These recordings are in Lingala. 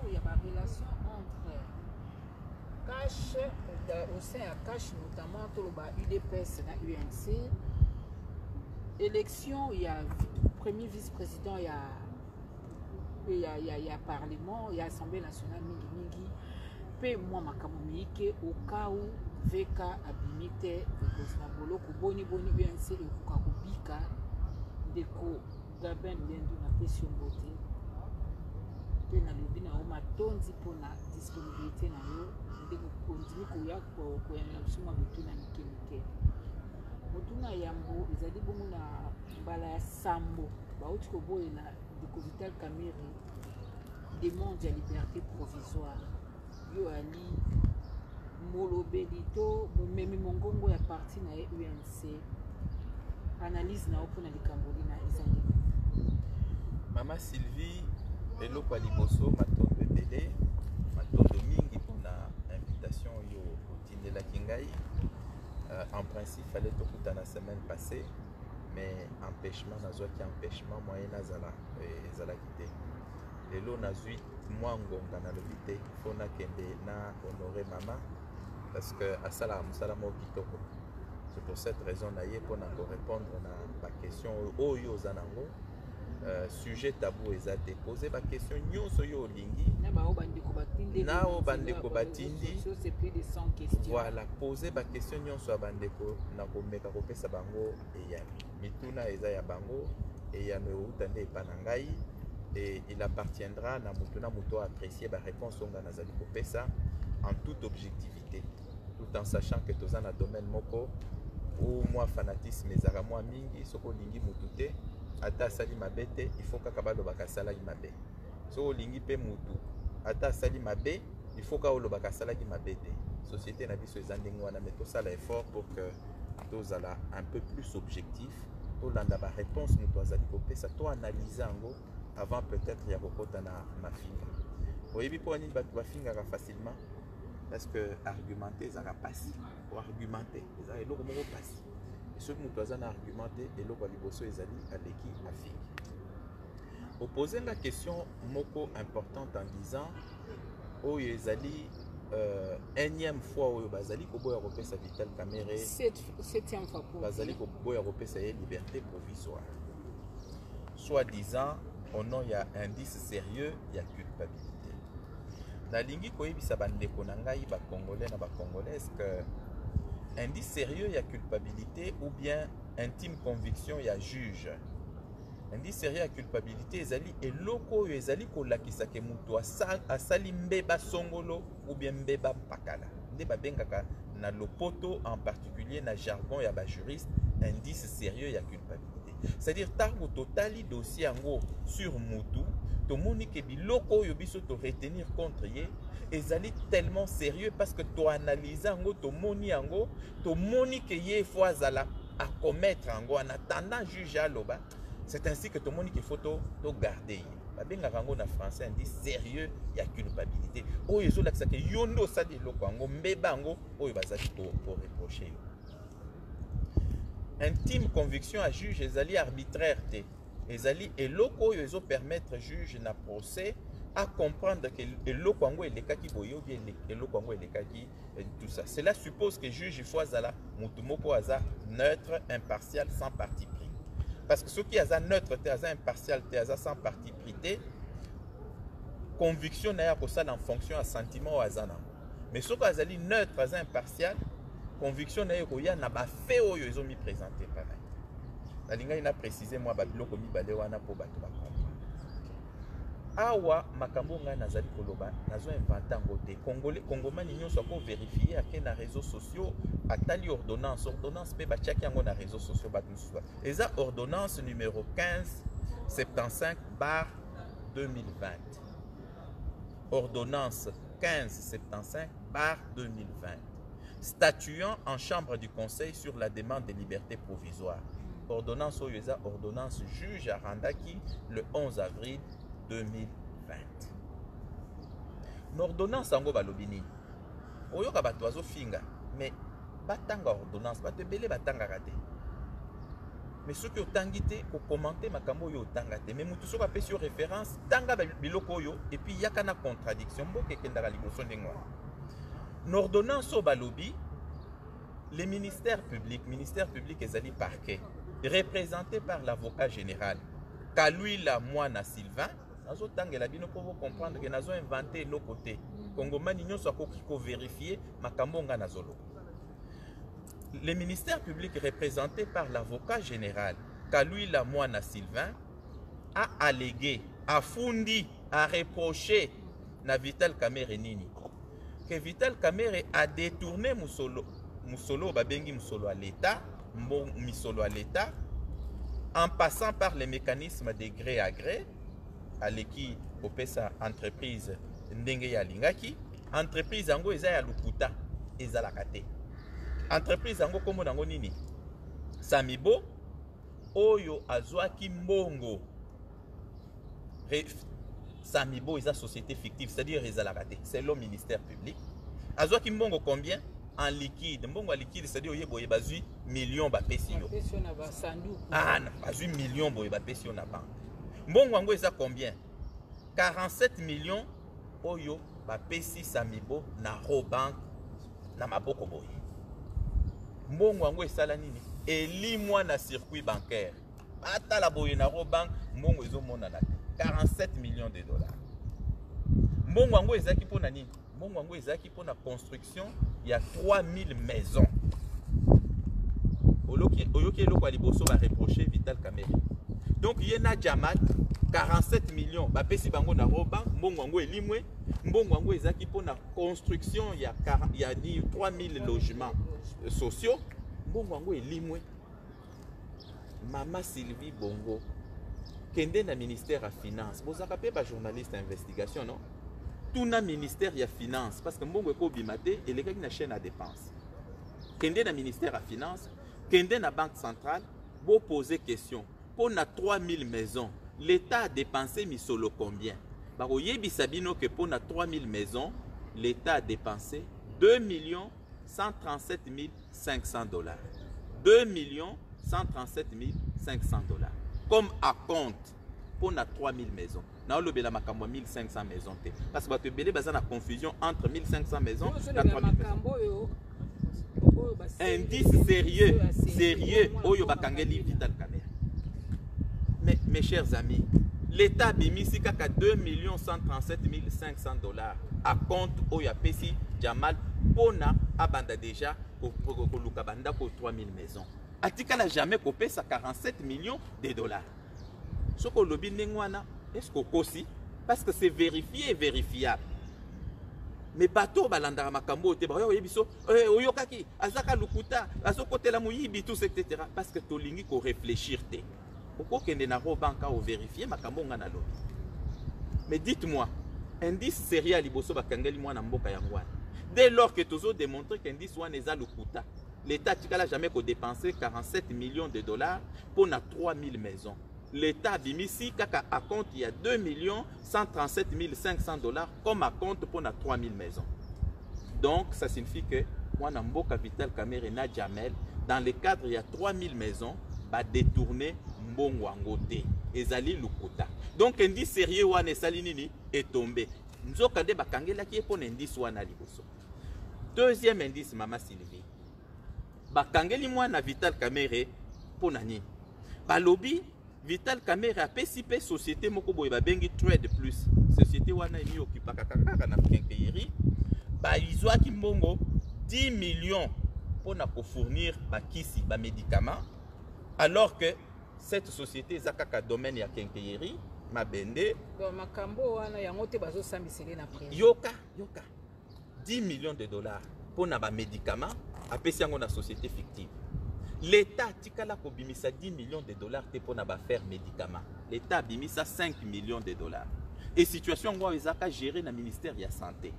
il y a une relation entre cash, au sein de cash, notamment tout le UDPS et UNC. Élection, il y a premier vice-président, il y a parlement, il y a assemblée nationale, mingi. Pe moi makamomike au cas où VK abimite na boloko boni UNC et kokubika ndeko Gaben Lendu na pression bote. Pe na lobi na oma tonzi pona disponibilité na yo ndeko continue koya ko ya msuma bituna mikemike. Motuna yambo ezali bongo na mbala ya sambo bauti ko boye na ndeko Vital Kamerhe demande ya liberté provisoire. Yo ali molobelito momemi mongongo ya parti na UNC analyse na opona likamboli na ezali Mama Sylvie eloko liboso matondo ebele matondo mingi pona invitation yo otindela kingai en principe fallait tokuta la semaine passée mais empêchement nazwaki empêchement moyen nazala ezalaki te lelo nazwi mwa ngonga na lobi te fo nakende na honore mama parce que asala mosala moko kitoko. C'est pour cette raison naye mpona korépondre na baquestion oyo oza nango sujet tabou eza te poser baquestion nyonso yo olingi nao bandeko batindi voilà poser baquestion nyonso ya bandeko na komeka kopesa bango eyano mituna eza ya bango eyano euta nde epa na ngai et il appartiendra na mutu na mutu apprécier ba réponse onga nazali kopesa en toute objectivité tout en sachant que toza na domaine moko ou moi fanatisme ezaka mwa mingi soko lingi mutu te ata asali mabe te il faut kaka balobaka asalaki mabe so olingi mpe mutu ata asali mabe il faut kaka olobaka asalaki mabe te société na biso eza ndenge wana mais tosala effort pour que tozala un peu plus objectif tolanda ba réponse mutu azali kopesa to analyse yango avant peut-être ya kokota na mafinga oyebi mpo nini bato bafingaka facilement parce que argumenter ezaka pasi po argumenter eza eloko moko pasi soki moto aza na argumenter eloko ya liboso ezali aleki afingi opose la question moko importante en disant oyo ezali énième fois oyo bazali koboya kopesa Vital Kamerhe septième fois bazali koboya kopesa ye liberté provisoire soi-disant au nom il y a indice sérieux il y a culpabilité. Nalingi koyebisa bandeko na ngai ba congolais na ba congolaises que indice sérieux il y a culpabilité ou bien intime conviction il y a juge. Indice sérieux il y a culpabilité ezali eloko oyo ezali kolakisa ke mutu asali mbeba songolo ou bien mbeba mpakala. Nde babengaka na lopoto en particulier na jargon ya ba juriste indice sérieux il y a culpabilité. C'est-à-dire tango totali dossier yango sur mutu tomoni ke biloko oyo biso to retenir contre ye ezali tellement sérieux parce que to analyser yango tomoni yango tomoni ke ye faut azala à commettre yango en attendant juge aloba c'est ainsi que tomoni ke faut to garder ye babengaka yango na français indice sérieux ya culpabilité oyo ezolakisa ke yo nde osali eloko yango mbeba yango oyo bazali ko reprocher yo. Intime conviction à juge ezali arbitraire te ezali eloko oyo ezo permettre juge na procès à comprendre que eloko yango elekaki boye ou bien eloko yango elekaki tout ça. Cela suppose que juge il faut azala mutu moko aza neutre impartial sans parti pris parce que ce qui aza neutre te aza impartial te aza sans parti pris te conviction na ya kosala en fonction à sentiment ou aza nango mais ce qui azali neutre aza impartial conviction na ye koya na ba fait oyo ezo mi présenter pareil. La linga ina préciser moi ba biloko mibale wana po bato ba comprendre. Awa makambo nga nazali koloba nazo inventer ngo te kongomani nyonso ko vérifier ake na réseaux sociaux atali ordonnance pe ba tchaki yango na réseaux sociaux ba tout eza ordonnance numéro 1575/2020 ordonnance 1575/2020 statuant en chambre du conseil sur la demande de liberté provisoire. Ordonnance Oyoza, ordonnance juge à Randaki le 11 avril 2020. L'ordonnance en Gobalobini. Oyoka batoazo finga, mais batanga ordonnance, batebele batanga raté. mais ceux qui ont tangité pour commenter makambo yo tangate mais mutu soka pe sur référence tanga biloko yo et puis yakana contradiction mboke kendaka liboso ndengwa n'ordonnance au balobi les ministères publics ezali parquet représenté par l'avocat général Kaluila Mwana Sylvain nazo tangela bino pour vous comprendre que nazo inventé l'autre côté Congomani nyonso akoki ko vérifier makambo nga nazolo. Les ministères publics représentés par l'avocat général Kaluila Mwana Sylvain a allégué, a fondi, a reproché na Vital Kamerhe nini que Vital Kamerhe a détourné Musolo babengi Musolo à l'État, Misolo à l'État, en passant par les mécanismes de gré à gré, à l'équipe opesa entreprise ndenge ya lingaki, entreprise ango eza ya lukuta ezalakate. Entreprise ango kombo nango nini? Samibo oyo azwaki mbongo. Samibo eza société fictive, c'est-à-dire ezalakate, c'est le ministère public. Azwaki mbongo combien? En liquide. Mbongo en liquide, c'est-à-dire oye bazui millions ba pesi yo. Ah, bazui millions boye ba pesi yo na banque. Mbongo ango eza combien? 47 millions oyo ba pesi Samibo na Robank na maboko boye. Mbongo ango esala nini? Elimwa na circuit bancaire. Ata la boye na Robank, mbongo ezomona na 47 millions de dollars. Mbongo ango ezaki pona nini? Mbongo ango ezaki pona construction il y a 3000 maisons. Oyoki eloko liboso ba reprocher Vital Kamerhe. Donc yena Jamal 47 millions ba pesi bango na Robank, mbongo ango elimwe, mbongo ango ezaki pona construction il y a 3000 logements sociaux, mbongo ango elimwe. Mama Sylvie Bongo kende na ministère à finance. Bozaka pe ba journaliste à investigation non? Tout na ministère ya finance parce que mbongo eko bimate et les gars na chaîne à dépenses. Kende na ministère à finance, kende na banque centrale, bo poser question. Pour na 3000 maisons, l'État a dépensé misolo combien? Bako yebi sabino que pour na 3000 maisons, l'État a dépensé 2 137 500 dollars. 2 137 500 dollars. Comme à compte pour na 3000 maisons. Na olobela makambo 1500 maisons te. Parce que bato belé baza na confusion entre 1500 maisons et 3000 maisons. Indice sérieux oyo bakangeli Vital Kamerhe. Mais mes chers amis, l'État bimisi kaka 2 137 500 dollars à compte oyo apesi Jamal pona abanda déjà pour lukabanda pour 3000 maisons. Atika n'a jamais copé sa 47 millions de dollars. Ce que le binengwana, est-ce qu'on aussi? Parce que c'est vérifié et vérifiable. Mais bateau balandara makambo te ba yebiso oyokaki azaka lukuta azokotela muyibi tout etc. Parce que tolingi ko réfléchir te. Pourquoi kende na banka o vérifier makambo ngana lo. Mais dites-moi, indice sérieux liboso bakangeli mwana mboka yangwana. Dès lors que tozo démontrer qu'indice wana eza lukuta, l'État n'a jamais dépensé 47 millions de dollars pour 3000 maisons. L'État a bimisi kaka à compte il y a 2 137 500 dollars comme à compte pour 3000 maisons. Donc ça signifie que moi Mboka Vital Kamerhe na Jamel dans le cadre il y a 3000 maisons va détourner mbongo angote ezali lukuta. Donc indice sérieux wana esali nini est tombé. Nzoka de bakangela ki pour indice wana liboso. Deuxième indice Mama Sylvie. Bakangeli mwana Vital Kamerhe pour nani. Balobi Vital Kamerhe a PCP société moko boye ba bengi Trade Plus. Société wana emi okipaka kaka na kenkeyeri. Ba izwa ki mbongo 10 millions pour na fournir ba kisi ba médicaments alors que cette société zakaka domaine ya kenkeyeri mabende donc makambo wana yango te bazo sambisele na prix. Yoka 10 millions de dollars pour na ba médicaments a pesi yango na société fictive. L'État tikala ko bimisa 10 millions de dollars pour na ba faire médicaments. L'État bimisa 5 millions de dollars. Et situation ngo ezaka gérer na ministère ya santé.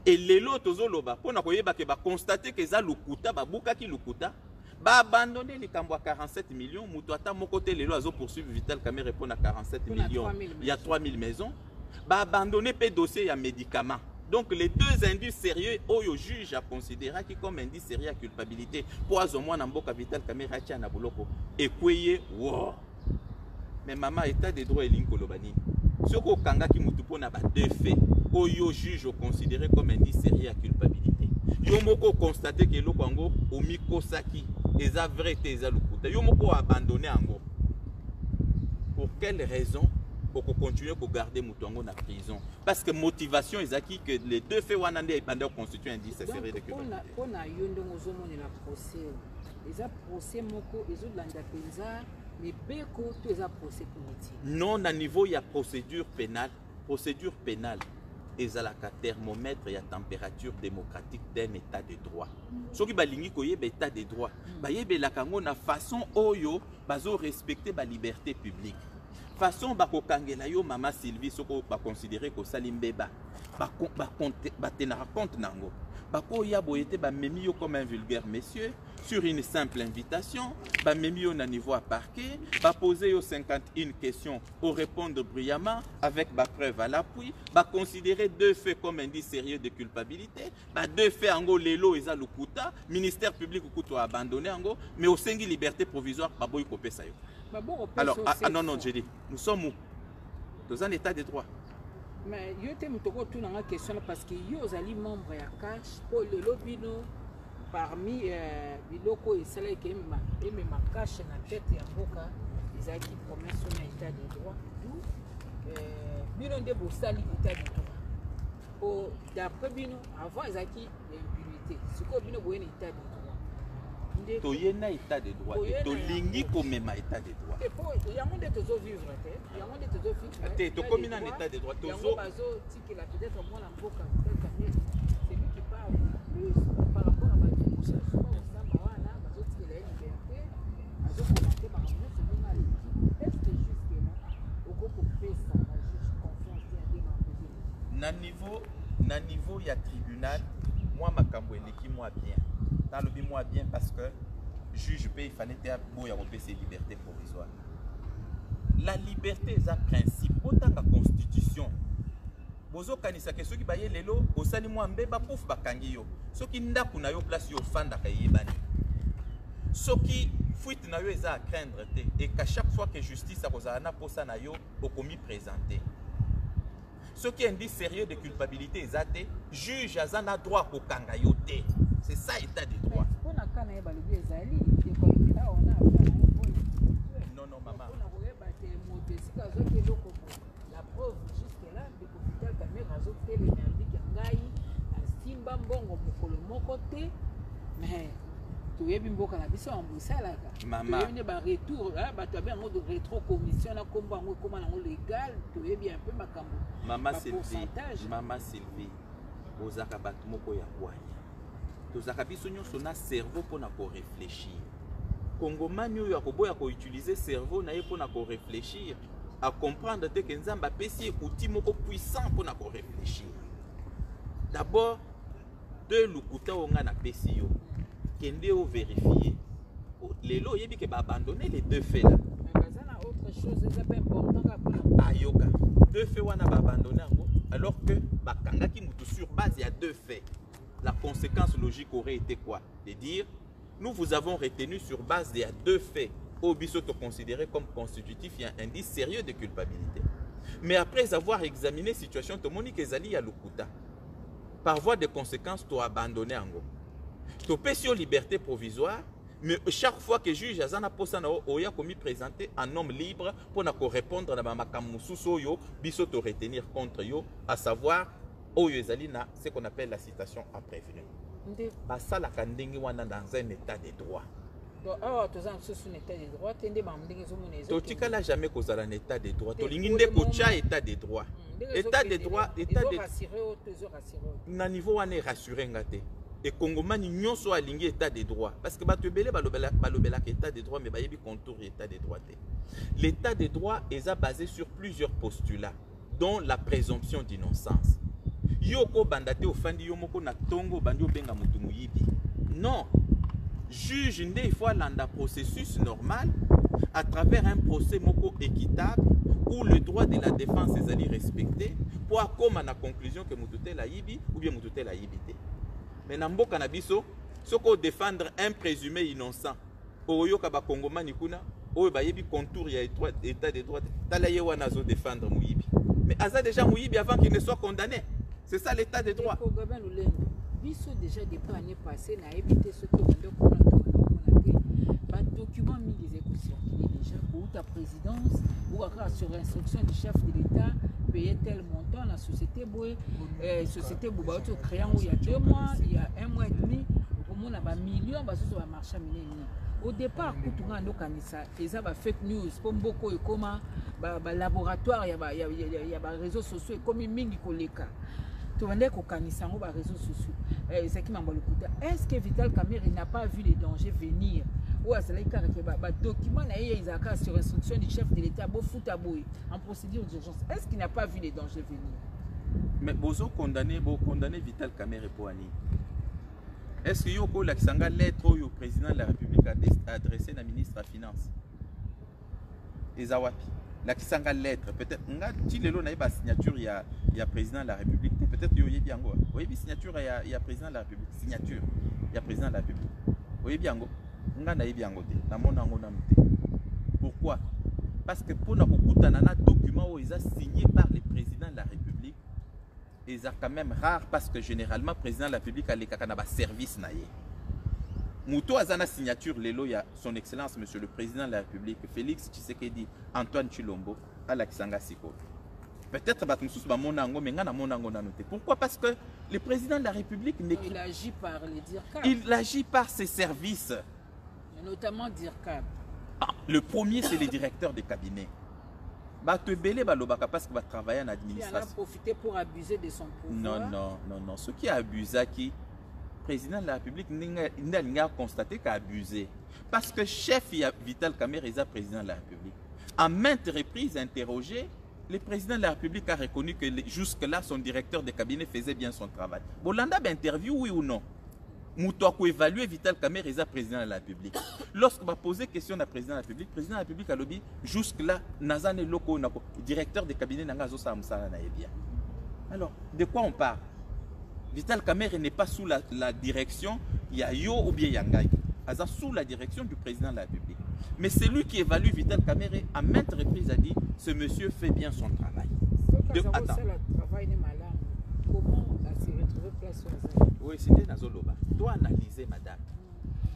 Et lelo tozoloba pona koyeba ke ba constater que za lukuta ba buka ki lukuta ba abandonner les kambo 47 millions muto ata moko te lelo azo poursuivre Vital Kamerhe pona 47 millions. Il y a 3000 maisons. Ba abandonner pe dossier ya médicaments. Donc les deux indices sérieux, le juge a considéré comme indice sérieux à culpabilité. Pour avoir un bon capital caméra na boloko et kweye wow. Mais maman état de droit et l'inkolobani. Ce qu'on kanga qui mutupo na ba deux faits, le juge a considéré comme indice sérieux à culpabilité. Yomoko constaté que le Congo au mikosaki eza vrai te eza lukuta. Yomoko abandonné ango. Pour quelle raison? Pour continuer à garder Moutongo dans la prison. Parce que motivation est acquis que les deux faits wanande pendant constituent un indice sérieux de culpabilité. On a eu un procès. Les procès moko ils ont landa penza mais beko tous les procès politiques. Non, à niveau il y a procédure pénale. Procédure pénale. Ils ont la thermomètre et la température démocratique d'un état de droit. Ce qui balingi koye état de droit. Bayebe la kango na façon oyo bazo respecter la liberté publique. Façon bako kangela yo mama Sylvie soko ba considérer ko salimbeba ba tenara compte nango bako ya boyete ba memi yo comme un vulgaire monsieur sur une simple invitation ba memi yo na niveau à parquet ba poser yo 51 questions ou répondre brillamment avec ba preuve à l'appui ba considérer deux faits comme indice sérieux de culpabilité ba deux faits ango lelo eza lukuta ministère public kuto abandonné ango mais au sengi liberté provisoire ba boy ko pesa yo. Alors, non, j'ai dit, nous sommes où? Dans un état de droit. Mais je te pose une question parce que vous allez membre à cash pour le lobino parmi les locaux et celles qui aiment ma cash dans la tête et en boca, ils ont qui promessent un état de droit. Bino de Bossali état de droit. D'après Bino, avant ils ont qui l'impunité. Ce que Bino voit un état de droit. Toyena état de droit, tolingi komema état de droit. Il y a un monde de vivre, il y a un monde de vivre. Tu commis un état de droit, il y a un monde peut-être moi la boca, c'est lui qui parle plus par rapport à ma vie. Est-ce que justement, au groupe fait ça, la juge confiance na niveau il y a tribunal, moi ma kamboeleki moi bien. Dans le moi bien parce que juge paye il fallait être beau et repérer ses libertés provisoires. La liberté est un principe autant que la constitution. Bozo kanisa que ceux qui baillent les lots au sali moi mbeba pouf bakangi yo. Ceux qui ndaku na yo place yo fanda kayebani. Ceux qui fuite na yo eza à craindre te et qu'à chaque fois que justice a rozana posa na yo au commis présenté. Ceux qui indiquent sérieux de culpabilité exacte, juge a droit au kangayote. C'est ça l'état de droit. Non, non, maman. La preuve jusque là, le hôpital caméra zoté les merdiques ngai, simba mbongo mukolo mokote, mais tu es bien boka na biso en busala ka. Maman. Tu es bien retour, bah tu as bien de rétro commission na komba ngo comment na légal, tu es bien un peu makambo. Maman Sylvie, maman Sylvie, ozaka batu moko ya kwanya. Tozaka biso nyonso na cerveau pour na ko réfléchir. Congomani oyo akoboya ko utiliser cerveau na ye pour na ko réfléchir, à comprendre que Nzamba pesi outil moko puissant pour na ko réfléchir. D'abord, de lukuta onga na pesi yo. Kende o vérifier. Les lots yebi ke ba abandonner les deux faits là. Mais ça na autre chose, c'est pas important pour Ayoka. Deux faits wana ba abandonner alors que ba kangaki mutu sur base il y a deux faits. La conséquence logique aurait été quoi? De dire, nous vous avons retenu sur base de deux faits, au bisoto considéré comme constitutif et un indice sérieux de culpabilité. Mais après avoir examiné la situation, tout le monde est allé à l'Okuta. Par voie de conséquences, tu as abandonné en gros. Tu as sur liberté provisoire, mais chaque fois que le juge a commis présenter un homme libre pour répondre à ma kamususo bisoto retenir contre yo, à savoir ce qu'on appelle la citation à prévenir. Ça la kandingi wana dans un état de droit. Totika la jamais causé un état de droit. Tolinginde kocha état de droit. État de droit, état de na niveau wana rassuré ngate. Et Congomani nyonso alingi état de droit parce que batebele balobela état de droit mais bayebi contour état de droit. L'état de droit est basé sur plusieurs postulats dont la présomption d'innocence. Yoko bandate ofandi yomoko na tongo bandi obenga mutu muyibi. Non. Juge nde il faut landa processus normal à travers un procès moko équitable où le droit de la défense est allé respecter pour comme la conclusion que Moutoute la yibi ou bien Moutoute la yibité. Mais dans le Canabiso, ce qu'on défendre un présumé innocent, Oyo Kaba Kongomani Kuna, Oyo Bayebi contour il y a état de droit, Talayewa Nazo défendre Mouyibi. Mais Aza déjà Mouyibi avant qu'il ne soit condamné. C'est ça l'état de droit. Biso déjà depuis l'année passée, n'a évité ce que on a document mis des écouteurs déjà pour ta présidence ou sur instruction du chef de l'État payer tel montant la société Boé société Boubaoto créant il y a 2 mois, il y a 1 mois et demi, au moins on a millions de marché miné. Au départ, quand on a ça, ils ont fake news, comme beaucoup et comment laboratoire, il y a des réseaux sociaux comme mingi koleka. Est-ce que Vital Kamerhe n'a pas vu les dangers venir? Ou est-ce que document sur instruction du chef de l'État en procédure d'urgence? Est-ce qu'il n'a pas vu les dangers venir? Mais vous condamnez Vital Kamerhe pour Annie. Est-ce qu'il y a une lettre au président de la République adressée à la ministre de la Finance? Ezawapi. La kisanga lettre, peut-être, si le lot n'a pas signature, il y a président de la République, peut-être qu'il y a bien go. Oui, signature, il y a président de la République. Signature, il y a président de la République. Oui, bien go. On a bien go. Pourquoi? Parce que pour nous, un document où ils ont signé par le président de la République, ils sont quand même rares parce que généralement, le président de la République a les services naïe. Mouto Azana signature lelo ya son excellence monsieur le président de la République Félix Tshisekedi Antoine Chilombo à la Kisanga Siko. Peut-être batmusous ba monango mais ngana monango na noté. Pourquoi? Parce que le président de la République il agit par les DIRCAB. Il agit par ses services. Et notamment DIRCAB. Le premier c'est les directeurs de cabinet. Bato belé balobaka parce que va travailler en administration. Il a profité pour abuser de son pouvoir. Non. Ce qui a abusé qui le président de la République n'a constaté qu'il a abusé. Parce que chef Vital Kamerhe est président de la République. À maintes reprises interrogé, le président de la République a reconnu que jusque-là, son directeur de cabinet faisait bien son travail. Bolanda a interview, oui ou non? Moutouakou évaluer Vital Kamerhe est président de la République. Lorsqu'on va poser question au président de la République, le président de la République a lobby jusque-là, Nazane Loko, directeur de cabinet Nangazo Samsala Naebia. Alors, de quoi on parle? Vital Kamerhe n'est pas sous la direction Yayo ou bien Yangai. Il est sous la direction du président de la République. Mais c'est lui qui évalue Vital Kamerhe à maintes reprises a dit ce monsieur fait bien son travail. Attends. Comment s'est retrouvé place au oui, c'était Nazoloba. Toi analyser, madame.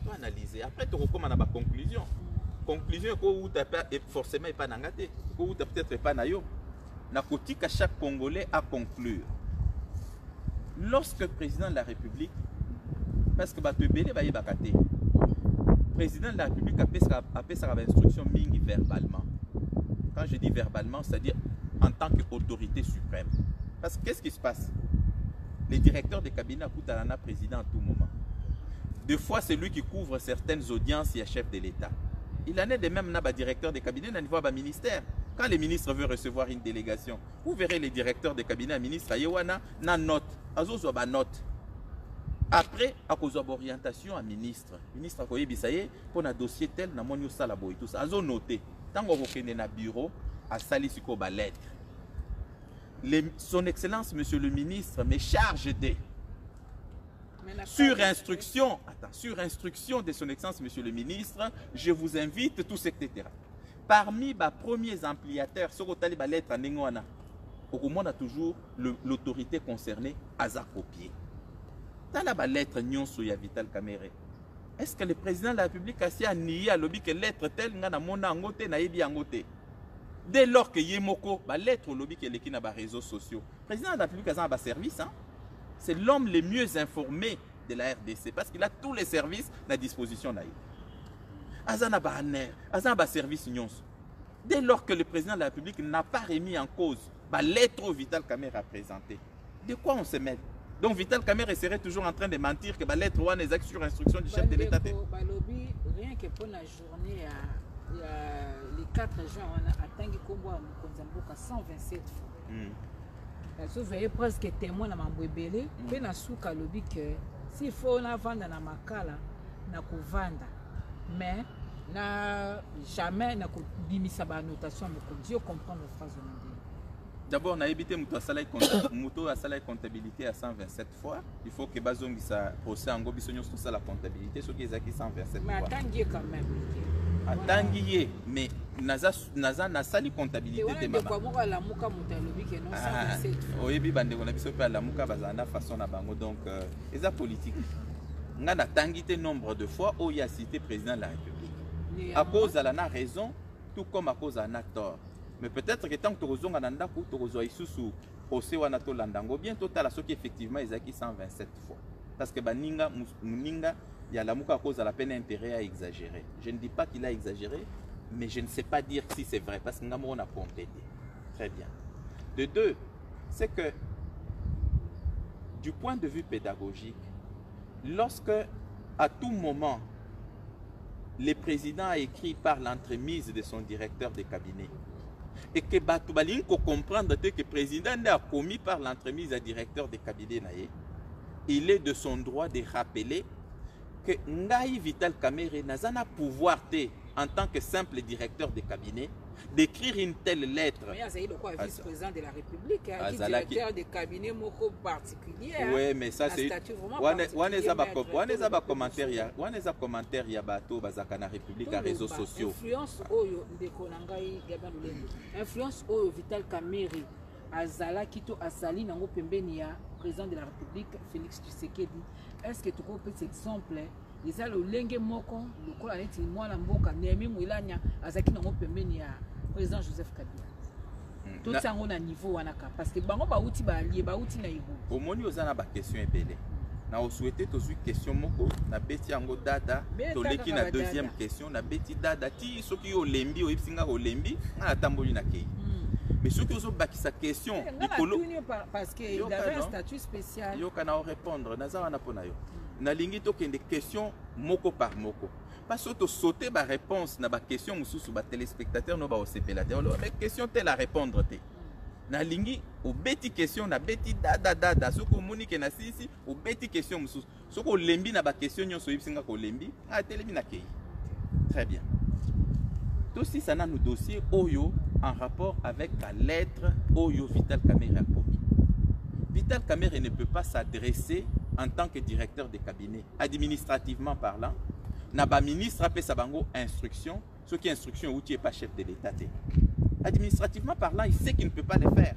Toi analyser. Après, tu recommandes ma conclusion. Conclusion que forcément pas nangaté. Que peut-être pas nayo. Na côté que chaque Congolais a conclure. Lorsque le président de la République, parce que le président de la République a fait sa instruction mingi verbalement. Quand je dis verbalement, c'est-à-dire en tant qu'autorité suprême. Parce que qu'est-ce qui se passe? Les directeurs de cabinet coûtent à la président à tout moment. Des fois, c'est lui qui couvre certaines audiences et est chef de l'État. Il en est de même na directeur de cabinet dans le niveau ministère. Quand le ministre veut recevoir une délégation, vous verrez les directeurs de cabinet, ministre Ayewana, na note, azozo ba note. Après, à cause de l'orientation à ministre, ministre a koyebi ça y est, pour un dossier tel, na monio salabo et tout ça, azo noté. Tant qu'on va na bureau, à sali siko ba lettre. Son Excellence, Monsieur le ministre, me charge de sur instruction de Son Excellence, Monsieur le ministre, je vous invite, tous, etc. Parmi les premiers ampliateurs, ce qu'on a lettre à Nengwana, on a toujours l'autorité concernée à copier. Dans la lettre Nyonso ya Vital Kamerhe, est-ce que le président de la République a nié à lobby que lettre telle n'a mona angote na yebi angote? Dès lors que Yemoko, la lettre au lobby qui est les réseaux sociaux, le président de la République a un service, hein? C'est l'homme le mieux informé de la RDC parce qu'il a tous les services à disposition. Azana Bahaner, Azana service Nyons. Dès lors que le président de la République n'a pas remis en cause la lettre au Vital Kamerhe a présentée, de quoi on se mêle? Donc Vital Kamerhe serait toujours en train de mentir que la lettre ou est sur instruction du chef de l'État. Rien que pour la journée, il y a les 4 juin, on a atteint à 127 fois. Vous voyez presque témoin dans Mambouébélé, puis na souka lobby que s'il faut on a vendre na makala na kovanda, mais na jamais na kobimisa ba notation mokonzi yo comprendre phrase na ndenge. D'abord na évité muto a sala comptabilité à 127 fois, il faut que bazongi sa procès en gobiso nyonso ça la comptabilité ce qui est 127 fois. Mais attendiez quand même. Attendiez mais naza na sali comptabilité de mama. Kwa moka la muka mutalobi ke non 127 fois. Oyebi bande kona biso pe la muka bazana façon na bango donc eza politique. Nga na tangité nombre de fois où il a cité président de la République. À cause de la raison, tout comme à cause de la tort. Mais peut-être que tant que tu as un peu de procès ou to landango bientôt tu as ce qui effectivement est acquis 127 fois. Parce que baninga muninga il y a la mouka à cause de la peine intérêt à exagérer. Je ne dis pas qu'il a exagéré, mais je ne sais pas dire si c'est vrai parce que nous on a complété. Très bien. De deux, c'est que du point de vue pédagogique, lorsque à tout moment le président a écrit par l'entremise de son directeur de cabinet et que Batoubalin peut comprendre que le président a commis par l'entremise du directeur de cabinet, il est de son droit de rappeler que Ngaï Vital Kamerhe n'a pas pouvoir en tant que simple directeur de cabinet d'écrire une telle lettre. Mais il y a un vice-président de la République, un directeur de cabinet particulier. Oui, mais ça c'est... On est à commentaire, il y a bateau bazaka na République à réseaux sociaux. Influence oyo de Konangai Gabanulendo. Influence oyo Vital Kamerhe azala kito asali nango pembeni ya président de la République Félix Tshisekedi. Est-ce que tu comprends cet exemple? Les a le lenge moko le kola neti mwana mboka Némi Mwilanya azaki nango pembeni ya président Joseph Kabila. Tout ça on a niveau wanaka parce que bango ba uti ba allié ba uti na ibo. Au moni ozana ba question ebele. Na o souhaité to une question moko na beti yango dada to leki na deuxième question na beti dada ti soki yo lembi o ipsinga o lembi na tamboli na kei. Mais ceux qui ont bakisa question parce qu'il avait un statut spécial. Yo kana répondre na za na pona yo. Na lingi to kende question moko par moko. Parce que tu sauter ba réponse na ba question mususu ba téléspectateur no ba osepelateur mais question telle à répondre te. Na lingi o beti question na beti dada soko moni ke na sisi o beti question mususu. Soko lembi na ba question nyonso yipsinga ko lembi a telemi na kei. Très bien. Tout ça na nos dossiers Oyo en rapport avec la lettre Oyo Vital Kamerhe a commis. Vital Kamerhe ne peut pas s'adresser en tant que directeur de cabinet, administrativement parlant, n'a pas ministre appelé Sabango instruction, ce qui est instruction où tu n'es pas chef de l'État. Administrativement parlant, il sait qu'il ne peut pas le faire.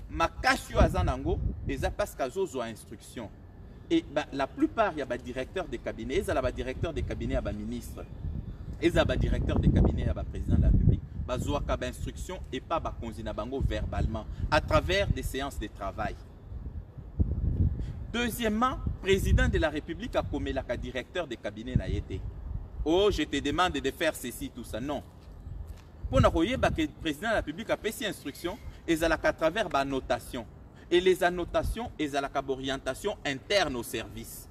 Ma cache azanango, et ça passe qu'à zozo instruction. Et la plupart, il y a des directeurs de cabinet, il y a des directeurs de cabinet, il y a des ministres, il y a des directeurs de cabinet, il y a des présidents de la République, il y a des instructions et pas des konzinabango verbalement, à travers des séances de travail. Deuxièmement, président de la République a commis la directeur de cabinet n'a été. Oh, je te demande de faire ceci, tout ça. Non. Pour nous que le président de la République a fait ces instructions, et à travers la notation. Et les annotations, et à la orientation interne au service.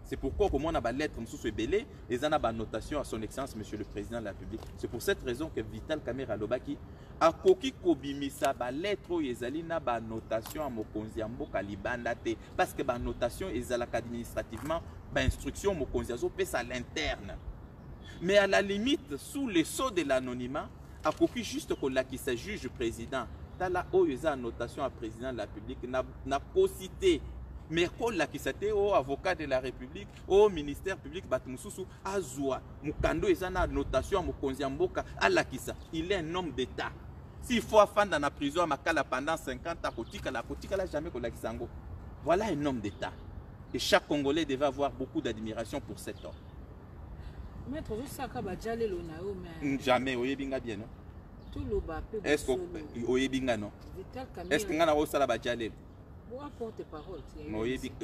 C'est pourquoi, comme on a une lettre, et on a une notation à son excellence, monsieur le président de la République. C'est pour cette raison que Vital Kamerhe Alobaki a koki kobimisa ba lettre ezali na ba notation à mokonzi mboka libanda te parce que ba notation ezalaka administrativement ba instruction mokonzi azo pesa à l'interne. Mais à la limite sous le sceau de l'anonymat a koki juste ko lakisa juge président tala oyo eza notation à président de la République na cité mais ko lakisa te au avocat de la République au ministère public batumususu azwa mukando eza na notation à mokonzi mboka alakisa il est un homme d'État. S'il faut affendre dans la prison à Makala pendant 50 ans, Kotika la jamais qu'on l'a kisango. Voilà un homme d'État. Et chaque Congolais devait avoir beaucoup d'admiration pour cet homme. Maître, vous savez que jamais, Oyebinga bien, non? Tout le bas. Est-ce que Oyebinga non? Est-ce que Ngana Rosala Badjale? Vous apportez parole.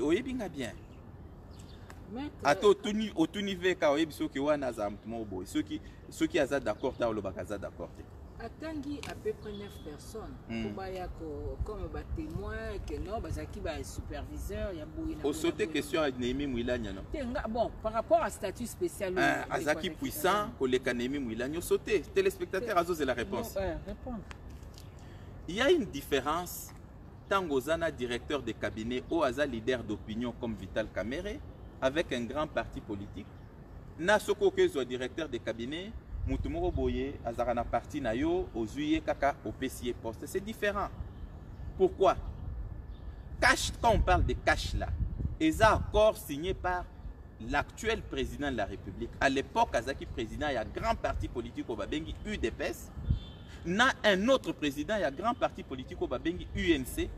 Oyebinga bien. Ato au tout niveau, quand Oyebiso qui wana zamtumobo, ceux qui ont d'accord, t'as le bakaza d'accord. Atangi à peu près 9 personnes. Comme témoin, que non, Bazaki va être superviseur, il y a beaucoup. Au sauter question à Némi Mwilanya non. Bon, par rapport à statut spécial. Azaki puissant, collègue Némi Mwilanya, sauter. Téléspectateur Azo c'est la réponse. Répondre. Il y a une différence. Tangozana directeur de cabinet ou Aza leader d'opinion comme Vital Kamerhe avec un grand parti politique na soko kezwa directeur de cabinet mutu moko boye azaka na parti na yo ozuye kaka opesi poste, c'est différent. Pourquoi? Cash, quand on parle de cash là, ils ont accord signé par l'actuel président de la République. À l'époque, Azaki président, il y a un grand parti politique au Babengi UDPS. Na un autre président, il y a un grand parti politique au Babengi UNC.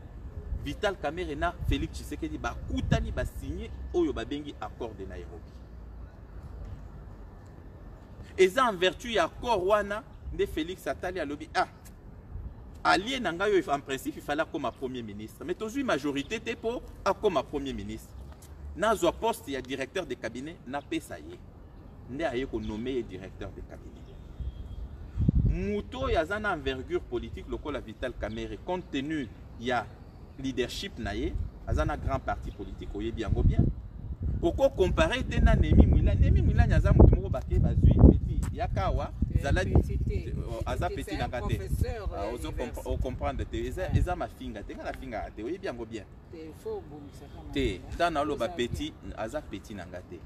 Vital Kamerhe na Félix Tshisekedi ba koutani ba signé au Babengi accord de Nairobi. Et ça en vertu ya accord wana de Félix Atali à lobby allié nanga yo en principe il fallait comme premier ministre. Mais toujours majorité te pour comme premier ministre. Na zo poste ya directeur de cabinet na pesa ye. Nde aye ko nommé directeur de cabinet. Muto ya zana envergure politique lokola Vital Kamerhe compte tenu ya leadership na ye azana grand parti politique oye bien bien. Pourquoi comparer tena Nemi Mwila nyaza mutu moko bake bazui petit yakawa zala aza petit na ngate o comprendre te eza mafinga te ngala finga te oye bien bien te tana lo ba petit aza petit na ngate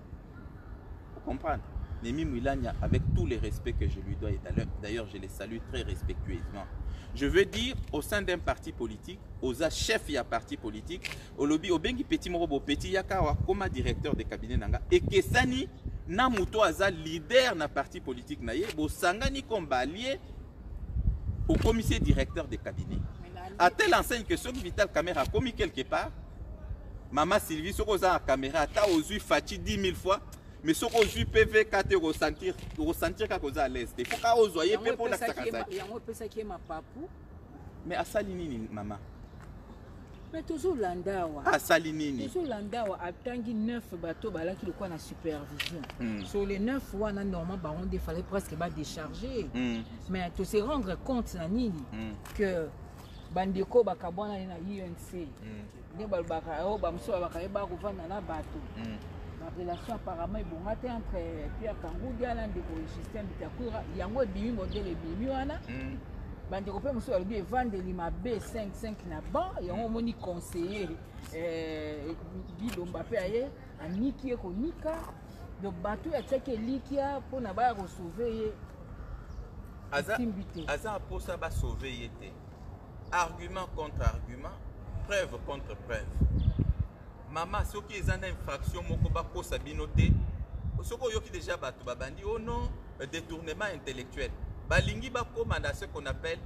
vous comprendre. Nemi Mwilanya, avec tout le respect que je lui dois, et d'ailleurs je les salue très respectueusement. Je veux dire, au sein d'un parti politique, aux chefs de parti politique, au lobby, au bengi petit morobo petit yakawa comme directeur de cabinet nanga, et que sani na muto aza leader na parti politique naye, bo sangani comme allié au commissaire directeur de cabinet. À telle enseigne que ce Vital Kamerhe a commis quelque part, Maman Sylvie, ce qu'on a à caméra, ta aux yeux fati 10 000 fois. Mais ce qu'on joue PV, quand ressentir qu'on a à l'aise. Il faut qu'on soit peu pour la sakasa. Il y a un peu ça qui est ma papou. Mais à Salinini, maman. Mais toujours Landawa. À Salinini. Toujours Landawa. À Tangi 9 bateaux, là qui le quoi la supervision. Sur les 9 fois, normalement, il fallait presque décharger. Mais tu se rendre compte, Nini, que Bandeko Bakabwana na INC. Ne balbaka o bamso bakayeba kovanda na bateau. La relation apparemment est bonne entre Pierre Kangoudi et Justin Bitakura. Il y a un bimi modèle et bimi wana. Bandeko pe muso albi vendre lima B55 na ban. Il y a un moni conseiller Bilomba pe aye aniki ko nika. Donc bateau a teke likia pour na ba sauver. Aza pour ça ba sauver yete. Argument contre argument, preuve contre preuve. Maman, ceux qui ont une infraction, moko sabinoté, ceux qui ont déjà battu babandi, oh non, détournement intellectuel. Balingi bako manda ce qu'on appelle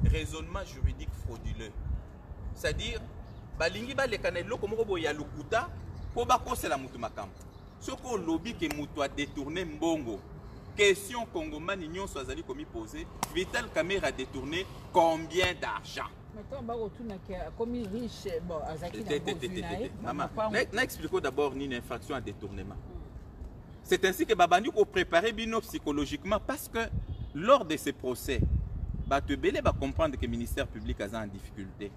raisonnement juridique frauduleux. C'est-à-dire, balingi ba le kanelo comme robo ya lukuta, pour bako c'est la mutu makam. Ceux qui ont lobby que mutu a détourné mbongo. Question congomane union soazali commis posée. Vital Kamerhe a détourné combien d'argent? Comme riche, bon, maman, n'expliquons d'abord une infraction à détournement. C'est ainsi que Babandi a préparé Bino psychologiquement parce que lors de ces procès, Batebele va comprendre que le ministère public est en difficulté.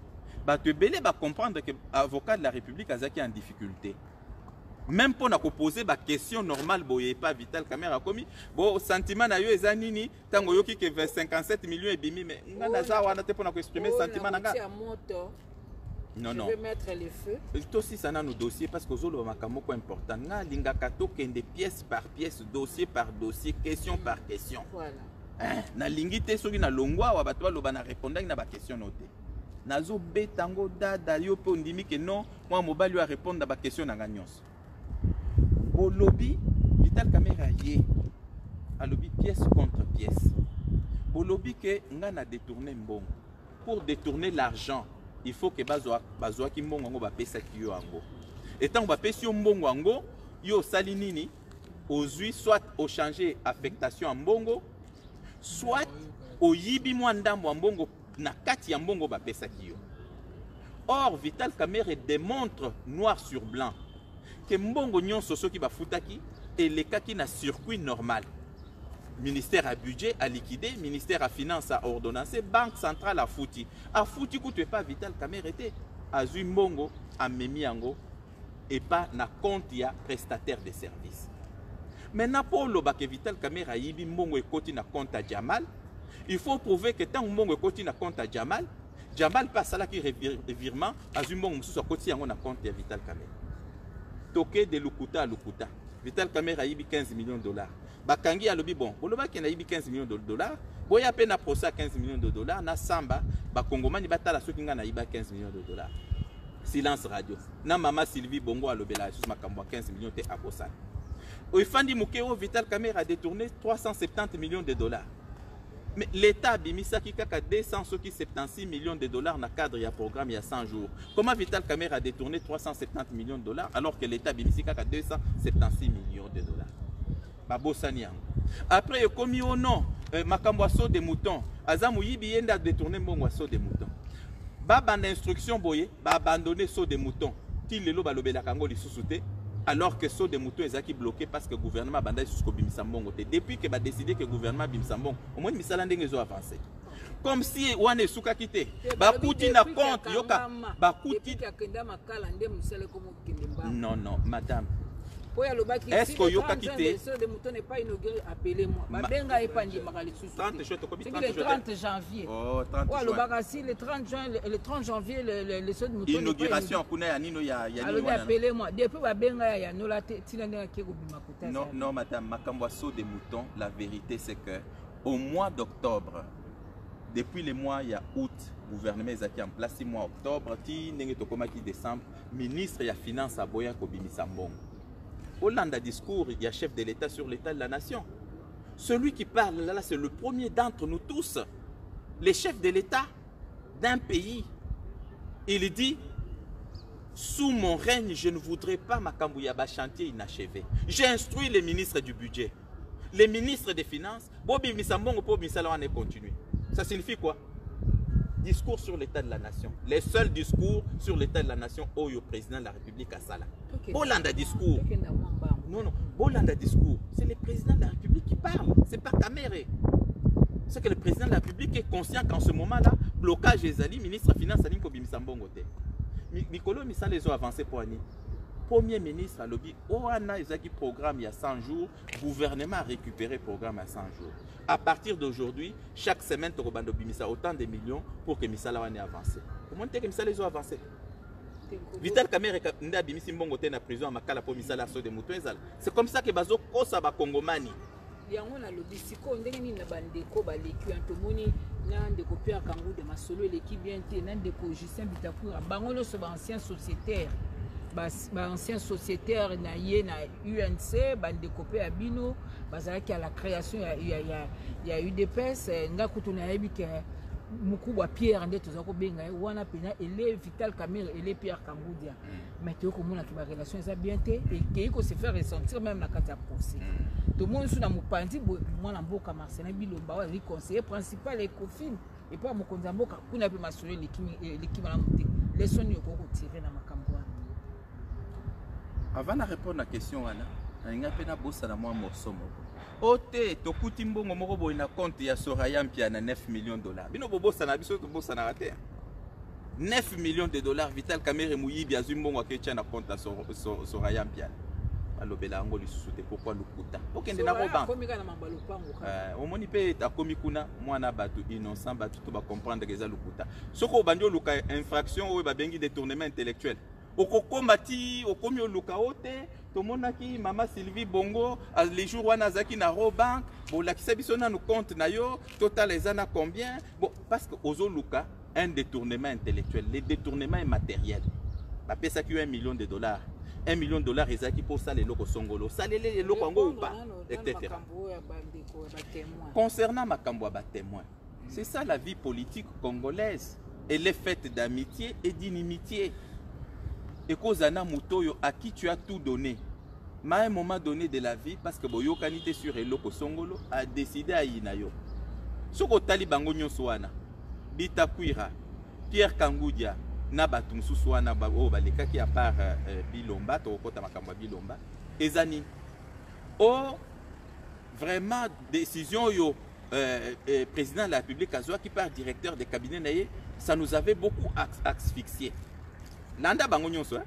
Batebele va comprendre que l'avocat de la République est en difficulté. Même pour nous poser des questions normales, boye pas Vital Kamerhe a commis. Bon, sentiment na yo ezanini, tango yoki que 57 millions et bimi, mais ngana wana te pour nous exprimer sentiment nanga. Non, non. Je vais mettre les feux. C'est aussi ça dans nos dossiers parce que zolo makamoko important. Nga linga kato kende pièce par pièce, dossier par dossier, question par question. Voilà. Na lingi te soki na longwa wa bato ba na répondre na ba question noté. Nazo betango dada yo pe ndimi que non, moi mobile lui a répondre na ba question na nyonso. Au lobby, Vital Kamerhe a lobby pièce contre pièce. Au lobby que nga na détourné mbongo. Pour détourner l'argent, il faut que bazoa ki mbongo ngo ba pesa ki yo ango. Et tant ba pesa yo mbongo ango, yo salinini ozui soit au changer affectation en mbongo, soit au yibi mwandambo en mbongo na kati ya mbongo ba pesa ki yo. Or Vital Kamerhe démontre noir sur blanc que mbongo nyonso soki bafutaki et les kaki na circuit normal. Ministère à budget à liquider, ministère à finance à ordonnancer, banque centrale à fouti. A fouti coûte pas Vital Kamerhe te azui mbongo a memi yango et pas na compte ya prestataire de services. Maintenant pour le bac Vital Kamerhe a yibi mbongo et koti na compte à Jamal, il faut prouver que tant mbongo et koti na compte à Jamal, Jamal passe à la qui revirement azui mbongo mususu koti yango na compte ya Vital Kamerhe. Toqué de Lukuta à Lukuta. Vital Kamerhe a 15 millions de dollars. Bakangi a lobby bon. Boloba qui a 15 millions de dollars. Boya peine à procès à 15 millions de dollars. Na samba, bakongomani batala ceux qui nga na 15 millions de dollars. Silence radio. Na Mama Sylvie Bongo a lobby la sous makambo 15 millions de aposa. Oifandi Mukeo Vital Kamerhe a détourné 370 millions de dollars. Mais l'État a bimisa qui a 276 millions de dollars dans le cadre du programme il y a 100 jours. Comment Vital Kamerhe a détourné 370 millions de dollars alors que l'État a bimisa qui a 276 millions de dollars? Babosaniang. Après, il a commis au nom Makamboasso des moutons. Azamou Yibi a détourné Mbongwasso des moutons. Baba d'instruction boye, ba abandonné saut des moutons. Til le loba lobela kango li sous-souté. Alors que saut des moutons est bloqué parce que le gouvernement a bandé jusqu'au Bimsambongo. Depuis qu'il a décidé que le gouvernement Bimsambongo, au moins Misalande ont avancé. Comme si on est sous quitté. Bakouti na compte yoka. Bakouti. Non non madame. Est-ce que yoka quitté? Le mouton n'est pas inauguré, appelez-moi. Mabenga epandi makali sous. 30 janvier. Oh 30 janvier. Le 30 janvier le saut de mouton. Inauguration kuna ya nino ya alors appelez-moi. Depuis Babenga ya nola tinanga keko bimakuta. Non non madame, Makamboasso des moutons, la vérité c'est que au mois d'octobre, depuis le mois il y a août, le gouvernement est en place, 6 mois octobre, ti nenge tokomaki décembre, ministre ya finance a boya ko bimisambongo. Hollande discours, il y a chef de l'État sur l'état de la nation. Celui qui parle là, c'est le premier d'entre nous tous. Les chefs de l'État d'un pays. Il dit, sous mon règne, je ne voudrais pas Makambouyaba chantier inachevé. J'ai instruit les ministres du budget, les ministres des finances. Bobi Misambongo, Bobi Misalawane continue. Ça signifie quoi? Discours sur l'état de la nation. Les seuls discours sur l'état de la nation au président de la République à Sala. Bolanda discours. Non, non. Bolanda discours. C'est le président de la République qui parle. C'est pas Kamerhe. C'est que le président de la République est conscient qu'en ce moment-là, blocage des alliés, ministre des Finances, Alim Kobi Misambongote. Mikolo Misa les ont avancés pour Annie. Premier ministre à lobby, Oana Ezaki programme il y a 100 jours, gouvernement a récupéré le programme à 100 jours. À partir d'aujourd'hui, chaque semaine, tu as autant de millions pour que Misa ait avancé. Comment est-ce que Misa les a avancés? Vital Kamerhe n'a pas mis en prison à Makala pour Misa l'assaut des moutons. C'est comme ça que Bazo Kosa ba Kongomani. Yango na lobby siko ndenge ni na bandeko baleki antomoni na ndeko Pierre Kangou de Masolo l'équipe bien té na ndeko Justin Bitakura bangolo so ba ancien sociétaire. Ancien sociétaire na ye na UNC bandeko pe abino bazalaki à la création il y a eu des UDPS nga kutuna yebi ke mukubwa Pierre nde tozako benga wana pena ele Vital Kamerhe ele Pierre Kangoudia mais to ko mona ki ba relation ça bien té et que ko se faire ressentir même na kata procès tout le monde sous na mupandi mwana mboka Marcelin Bilomba wa conseiller principal et Kofin et pas mokonza mboka kuna pe masolo l'équipe na muté les soni ko tirer na makambo. Avant de répondre à la question, il y a un boss à moi morceau. Ote, tokuti mbongo moko boy na compte ya Soraya Mpiana 9 millions de dollars. Bino bobo sana biso to bossa na raté. 9 millions de dollars Vital Kamerhe Muyibi azumbongo akecha na compte ya Soraya Mpiana. Alobela ngo lisusuté pourquoi lukuta. Okende na roba. Komika na mambalo pango. Omoni pe ta komikuna mwana batu innocent batu to ba comprendre que za lukuta. Soko bandio luka infraction ou ba bengi détournement intellectuel. Okokomati okomi oluka ote tomonaki Mama Sylvie Bongo les jours wana zaki na Robank bolakisa biso na nous compte na yo total ezana combien bon parce que ozoluka un détournement intellectuel les détournements matériels ba pesa ki 1 million de dollars 1 million de dollars ezaki pour ça les loko songolo ça les loko ngo ou pas etc. Concernant makambo ba témoin c'est ça la vie politique congolaise elle est faite d'amitié et d'inimitié. Et Kozana Mutoyo à qui tu as tout donné. Mais à un moment donné de la vie, parce que Boyo Kanité sur Eloko Songolo a décidé à Inayo. Soko Talibango Nyoswana, Bitakuira, Pierre Kangoudia, Nabatum Suswana, Baleka qui a part Bilomba, Tokota Makamba Bilomba, Ezani. Oh, vraiment, décision yo, président de la République, Azoa qui part directeur des cabinets, ça nous avait beaucoup asphyxié. Landa bango nyonso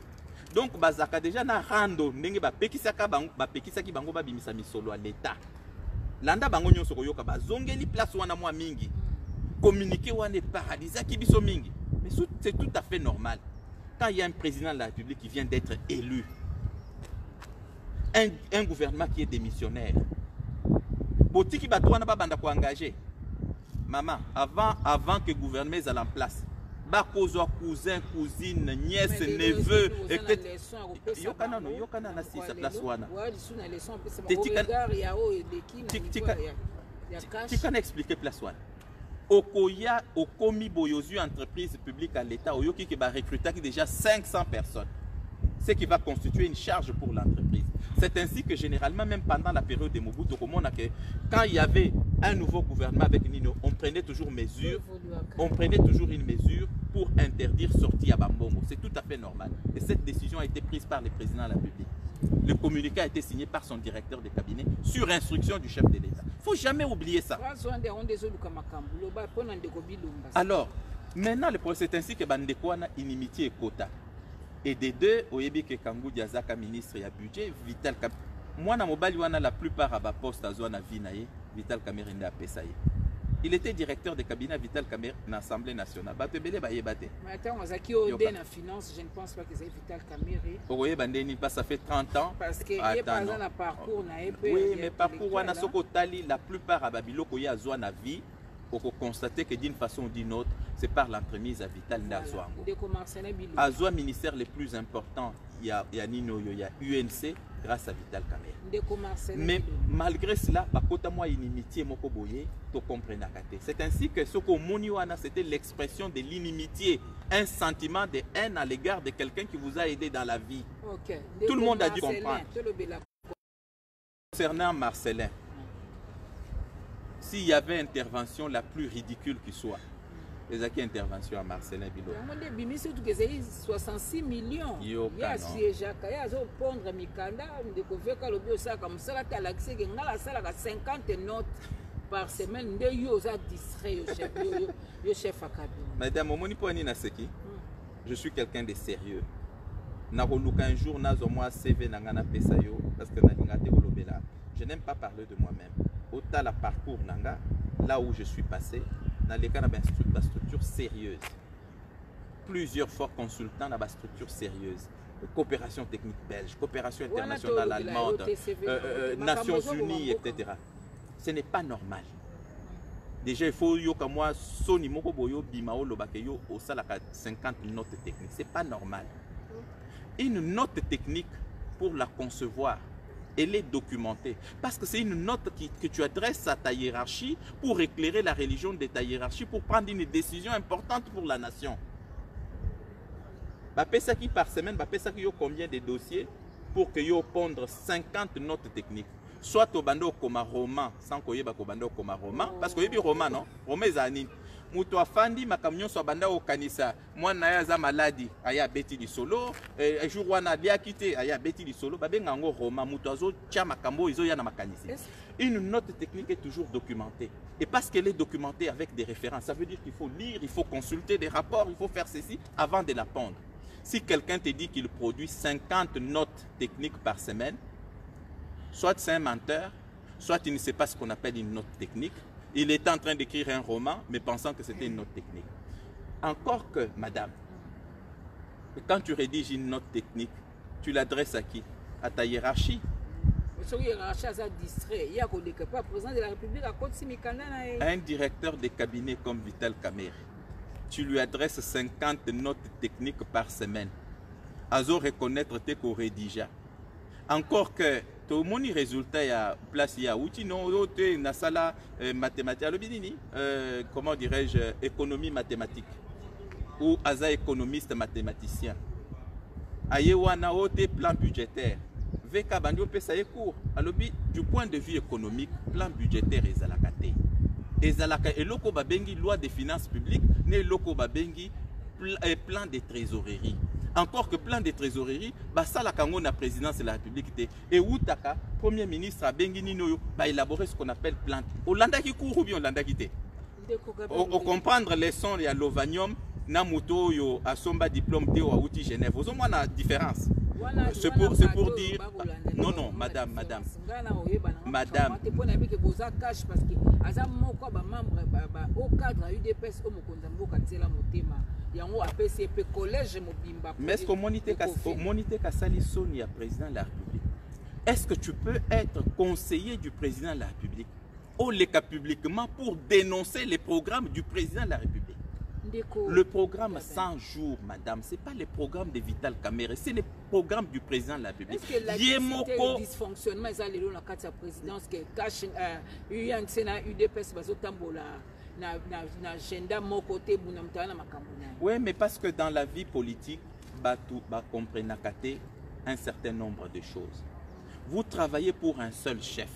donc bazaka déjà na rando ndenge ba pekisaka bango ba pekisaki bango ba bimisa misolo à l'état landa bango nyonso koyoka bazongeli place wana mwa mingi communiquer wana paradisa ki biso mingi mais c'est tout à fait normal quand il y a un président de la République qui vient d'être élu un gouvernement qui est démissionnaire. Botiki batouana ba banda ko engagé. Maman, avant que le gouvernement soit en place, bakozwa cousin, cousine, nièce, neveu, etc. Yokana na si sa place wana. Tu can expliquer place wana. Okoya okomi boyozu entreprise publique à l'État oyoki ki ba recruter déjà 500 personnes. Ce qui va constituer une charge pour l'entreprise. C'est ainsi que généralement, même pendant la période de Mobutu, quand il y avait un nouveau gouvernement avec Nino, on prenait toujours une mesure pour interdire sortie à Bambongo. C'est tout à fait normal. Et cette décision a été prise par le président de la République. Le communiqué a été signé par son directeur de cabinet sur instruction du chef de l'État. Il ne faut jamais oublier ça. Alors, maintenant, c'est ainsi que Bandekouana inimitié et quota. Et des deux, Oyebi ke Kangou Diazaka ministre ya budget, Vital Kamerhe. Moi, na mobali wana la plupart à bas poste à zone à Vinaye, Vital Kamerhe nda Pesaye. Il était directeur de cabinet Vital Kamerhe dans l'Assemblée nationale. Batebele ba yebate. Mais attends, on a qui au dé na finance, je ne pense pas que c'est Vital Kamerhe. Oye bandeni pas ça fait 30 ans. Parce que il y a pas un parcours na épée. Oui, mais parcours wana soko tali la plupart à Babilo ko ya zone à vie. Pour constater que d'une façon ou d'une autre, c'est par l'entremise à Vital Ndazouango. Azwa ministère les plus importants, il y a Nino, il y a UNC, grâce à Vital Kamerhe. Mais malgré cela, bakota moi inimitié moko boye, to comprendre kate. C'est ainsi que ce qu'on moniwana, c'était l'expression de l'inimitié, un sentiment de haine à l'égard de quelqu'un qui vous a aidé dans la vie. Okay. Tout le monde a dû comprendre. Concernant Marcelin, s'il y avait intervention la plus ridicule qui soit, les interventions à Marcelin Bilo. 66 millions. Il y a Siejaka, il y a pondre Mikanda, de Koveka Lobio Saka, Msala Talaxé, qui a 50 notes par semaine, de Yosa distrait le chef à cabinet. Madame, Momoni Poani Naseki, je suis quelqu'un de sérieux. Naroluka un jour, Nazo moi CV Nangana Pesayo, parce que Nangate Olobela. Je n'aime pas parler de moi-même. Autant la parcours Nanga, là où je suis passé, dans les cas de structure sérieuse. Plusieurs forts consultants dans la structure sérieuse. Coopération technique belge, coopération internationale allemande, Nations Unies, etc. Ce n'est pas normal. Déjà, il faut que moi, Sony Mokoboyo, Bimao, Lobakeyo, au salaka 50 notes techniques. Ce n'est pas normal. Une note technique, pour la concevoir, elle est documentée. Parce que c'est une note que tu adresses à ta hiérarchie pour éclairer la religion de ta hiérarchie, pour prendre une décision importante pour la nation. Bapesaki par semaine, Bapesaki yo combien de dossiers pour que yo pondre 50 notes techniques. Soit au bando comme roman, sans qu'on y ait bando comme roman, parce qu'il y a roman, non? Roman zanine. Mutu afandi makamnyo so banda au kanisa. Moi na za maladi, aya beti di solo. Un jour wana dia quitté, aya beti di solo. Babe ngango roman, mutu azo tia makambo izo ya na makanisi. Une note technique est toujours documentée. Et parce qu'elle est documentée avec des références, ça veut dire qu'il faut lire, il faut consulter des rapports, il faut faire ceci avant de la pondre. Si quelqu'un te dit qu'il produit 50 notes techniques par semaine, soit c'est un menteur, soit il ne sait pas ce qu'on appelle une note technique. Il est en train d'écrire un roman, mais pensant que c'était une note technique. Encore que, madame, quand tu rédiges une note technique, tu l'adresses à qui? À ta hiérarchie. Un directeur de cabinet comme Vital Kamerhe, tu lui adresses 50 notes techniques par semaine. Azo reconnaître tes co-rédigeants. Encore que tout le monde résultat ya place ya outil non autre na sala mathématique comment dirais-je économie mathématique ou aza économiste mathématicien aye wana autre plan budgétaire veka bandio pesa ye cours alobi du point de vue économique plan budgétaire ezalaka eloko babengi loi des finances publiques ne eloko babengi plan de trésorerie. Encore que plan de trésorerie, ça la Kango na présidence de la République et Outaka, premier ministre a Bengi va élaborer ce qu'on appelle plan. Hollanda qui court ou bien Hollanda qui au comprendre les sons et à l'ovanium, Namuto yo a somba diplôme de ou outil Genève. Vous avez la différence. C'est pour dire non madame mais est-ce que monité Kassali Sonia président de la République est-ce que tu peux être conseiller du président de la République ou le cas publiquement pour dénoncer les programmes du président de la République? Le programme 100 jours, madame, ce n'est pas le programme de Vital Kamerhe, c'est le programme du président de la République. Est-ce que le dysfonctionnement est allé dans la présidence qui cache UDPS l'agenda mon côté oui, mais parce que dans la vie politique, comprendre un certain nombre de choses. Vous travaillez pour un seul chef.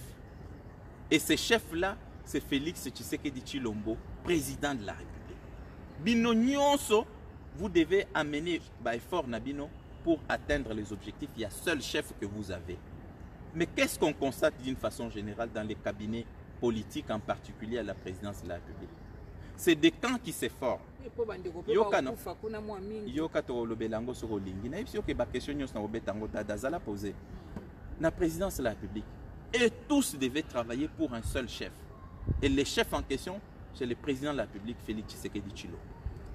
Et ce chef-là, c'est Félix Tshisekedi Tshilombo, président de la République. Bino nyonso, vous devez amener effort Nabino pour atteindre les objectifs. Il y a seul chef que vous avez. Mais qu'est-ce qu'on constate d'une façon générale dans les cabinets politiques, en particulier à la présidence de la République? C'est des camps qui se forment. La présidence de la République. Et tous devaient travailler pour un seul chef. Et le chef en question, c'est le président de la République, Félix Tshisekedi Tshilombo.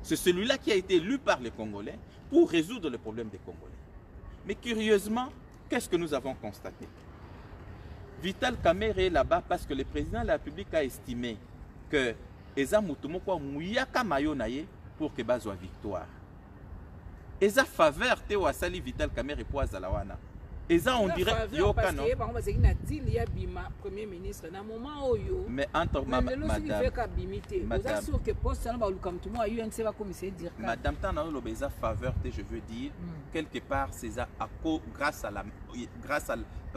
C'est celui-là qui a été élu par les Congolais pour résoudre le problème des Congolais. Mais curieusement, qu'est-ce que nous avons constaté? Vital Kamerhe est là-bas parce que le président de la République a estimé que Eza Mutumoko Mouyaka Mayonaye pour que Bazoa victoire. Eza faveur Théo Asali Vital Kamerhe pour Azalawana. Eza on dirait Yokano. Mais entre madame Tana Lobeza faveur, je veux dire, quelque part, c'est grâce à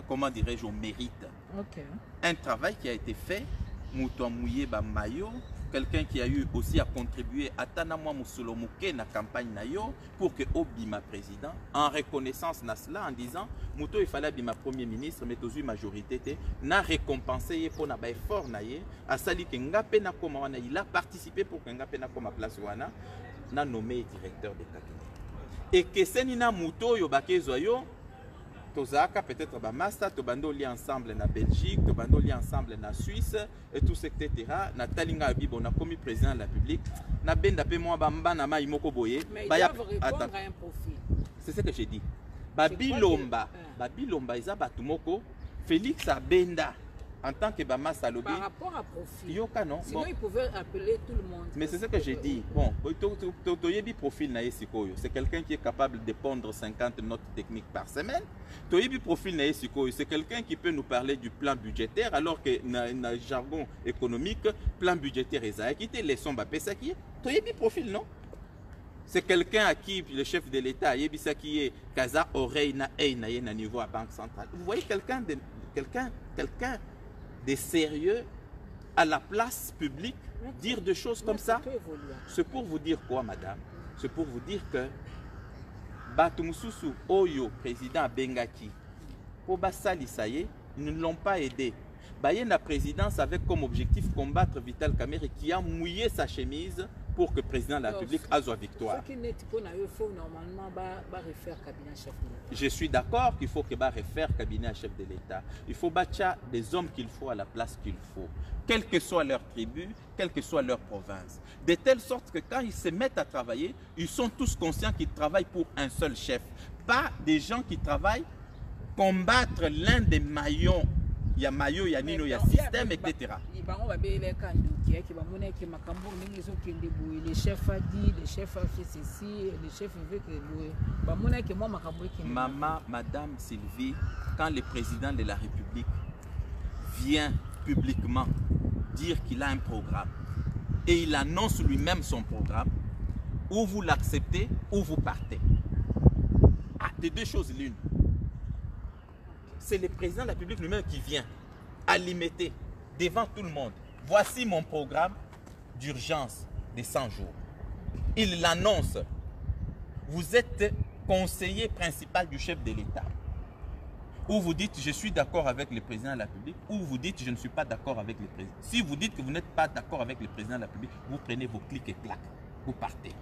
comment dirais-je, au mérite. Un travail qui a été fait, Mouton Mouye Mayo, quelqu'un qui a eu aussi à contribuer à Tanamwa Moussolomouké na campagne Nayo pour que Obima président, en reconnaissance na cela, en disant Mouto il fallait Bima premier ministre, mais aussi majorité, n'a récompensé pour na effort naye, à sali que Ngapé na koma wana, il a participé pour que Ngapé na koma place wana, n'a nommé directeur de cabinet. Et que Senina Mouto Yobake Zoyo, Tozaka peut-être Bamasta, Tobando li ensemble na Belgique, Tobando li ensemble na Suisse, et tout ça, etc. Na Talinga Abibo, on a commis président de la République. Na Benda Pemwa Bamba na Maïmoko Boye. Mais ils doivent répondre à un profil. C'est ce que j'ai dit. Babilomba, Babilomba, Isa Batumoko, Félix Abenda. En tant que Bama Salobi. Par rapport à profil. Yoka, non? Sinon, ils pouvaient appeler tout le monde. Mais c'est ce que j'ai dit. Bon, Toyebi profil naïe sikoyo. C'est quelqu'un qui est capable de pondre 50 notes techniques par semaine. Toyebi profil naïe sikoyo. C'est quelqu'un qui peut nous parler du plan budgétaire, alors que dans le jargon économique, plan budgétaire est à quitter les sombes à Pessaki. Toyebi profil, non? C'est quelqu'un à qui le chef de l'État, Yebisa qui est Kaza, oreille, na niveau à Banque centrale. Vous voyez quelqu'un de sérieux à la place publique, dire des choses comme ça. C'est pour vous dire quoi, madame? C'est pour vous dire que Batumususu Oyo, président Bengaki, Obasali Saye, ils ne l'ont pas aidé. Bayen la présidence avec comme objectif combattre Vital Kamerhe qui a mouillé sa chemise pour que le président de la République ait sa victoire. Je suis d'accord qu'il faut que refaire cabinet à chef de l'État. Il faut battre des hommes qu'il faut à la place qu'il faut, quelle que soit leur tribu, quelle que soit leur province. De telle sorte que quand ils se mettent à travailler, ils sont tous conscients qu'ils travaillent pour un seul chef. Pas des gens qui travaillent combattre l'un des maillons. Il y a maillot, il y a nino, il y a système, etc. Le chef a dit, le chef a fait ceci, le chef veut que Maman, madame Sylvie, quand le président de la République vient publiquement dire qu'il a un programme et il annonce lui-même son programme, ou vous l'acceptez ou vous partez. Ah, des deux choses l'une. C'est le président de la République lui-même qui vient alimenter devant tout le monde. Voici mon programme d'urgence de 100 jours. Il l'annonce. Vous êtes conseiller principal du chef de l'État. Ou vous dites je suis d'accord avec le président de la République, ou vous dites je ne suis pas d'accord avec le président. Si vous dites que vous n'êtes pas d'accord avec le président de la République, vous prenez vos clics et claques, vous partez.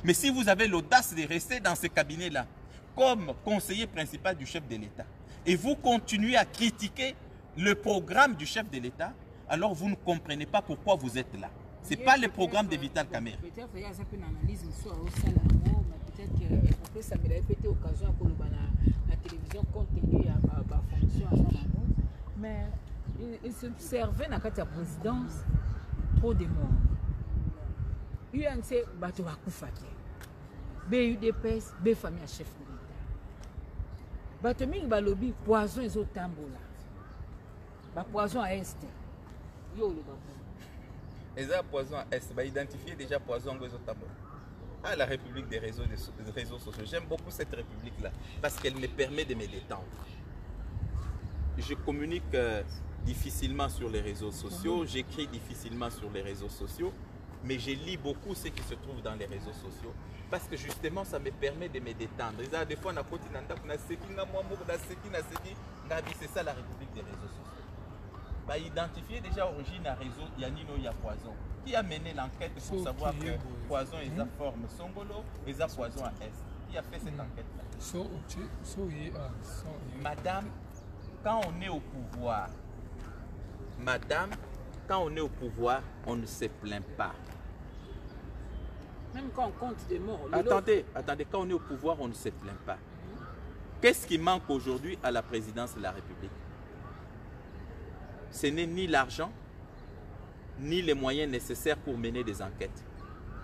Mais si vous avez l'audace de rester dans ce cabinet-là, comme conseiller principal du chef de l'État, et vous continuez à critiquer le programme du chef de l'État, alors vous ne comprenez pas pourquoi vous êtes là. Ce n'est pas le programme de Vital Kamerhe. Peut-être qu'il y a une analyse, peut-être que ça me l'a pété occasion à la télévision. décision compte tenu à ma fonction à son amour. Mais il se servait dans la présidence trop de morts. UNC bato bakufate. BUDPS, B famille à chef militaire. Bato mingi balobi poison ezo tambola. Ba poison à est. Yo le bapo. Eza poison à est, bah identifier déjà poison ezo tambola. Ah, la République des réseaux sociaux. J'aime beaucoup cette République-là parce qu'elle me permet de me détendre. Je communique difficilement sur les réseaux sociaux, j'écris difficilement sur les réseaux sociaux, mais je lis beaucoup ce qui se trouve dans les réseaux sociaux parce que justement ça me permet de me détendre. Des fois, c'est ça la République des réseaux sociaux. Bah, identifier déjà origine à réseau, il y a Nino, il y a Poison. Qui a mené l'enquête pour savoir que Poison est à forme Songolo et à Poison à Est? Qui a fait cette enquête-là? Madame, quand on est au pouvoir, on ne se plaint pas. Même quand on compte des morts. Attendez, quand on est au pouvoir, on ne se plaint pas. Qu'est-ce qui manque aujourd'hui à la présidence de la République? Ce n'est ni l'argent, ni les moyens nécessaires pour mener des enquêtes.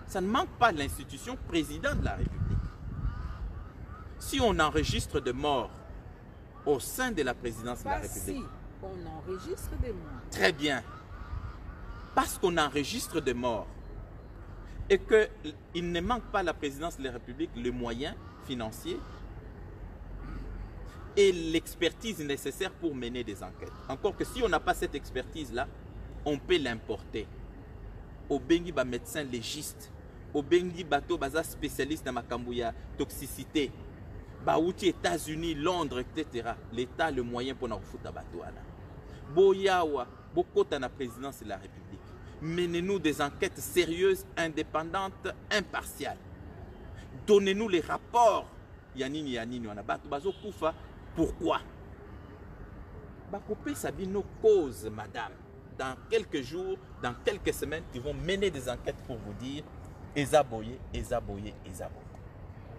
Ça ne manque pas l'institution président de la République. Si on enregistre des morts au sein de la présidence de la République... Si on enregistre des morts. Très bien. Parce qu'on enregistre des morts et qu'il ne manque pas à la présidence de la République les moyens financiers et l'expertise nécessaire pour mener des enquêtes. Encore que si on n'a pas cette expertise-là, on peut l'importer. Au bengi ba médecin légiste, au bengi bateau baza spécialiste dans la toxicité, ba outi États-Unis, Londres, etc. L'État a le moyen pour nous foutre bateau. Boyawa, bokota na présidence de la République. Menez-nous des enquêtes sérieuses, indépendantes, impartiales. Donnez-nous les rapports. Yanini, on a bateau bazo koufa. Pourquoi? Bakopé Sabino cause, madame. Dans quelques jours, dans quelques semaines, ils vont mener des enquêtes pour vous dire Ezaboye.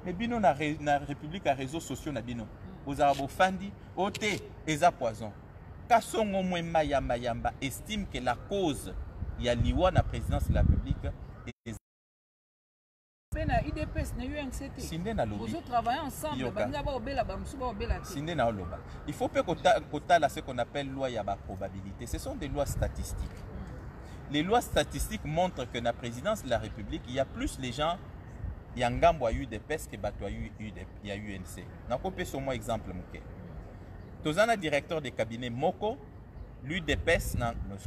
Mais bino na République à réseaux sociaux na bino. Aux arabes fandi, ote, eza poison. Kasongo mwe mayamba estime que la cause y a liwa na présidence de la République est na IDPS na UNCT. Sinde na lobby. Vous travaillez ensemble. Sinde na oloba. Il faut pas qu'on ce qu'on appelle loi ya ba probabilité. Ce sont des lois statistiques. Les lois statistiques montrent que dans la présidence de la République, il y a plus les gens il y a ngambo a UDPS que bato il y a UNC. Na kopé sur moi exemple muke. Tozana directeur de cabinet Moko, l'UDPS,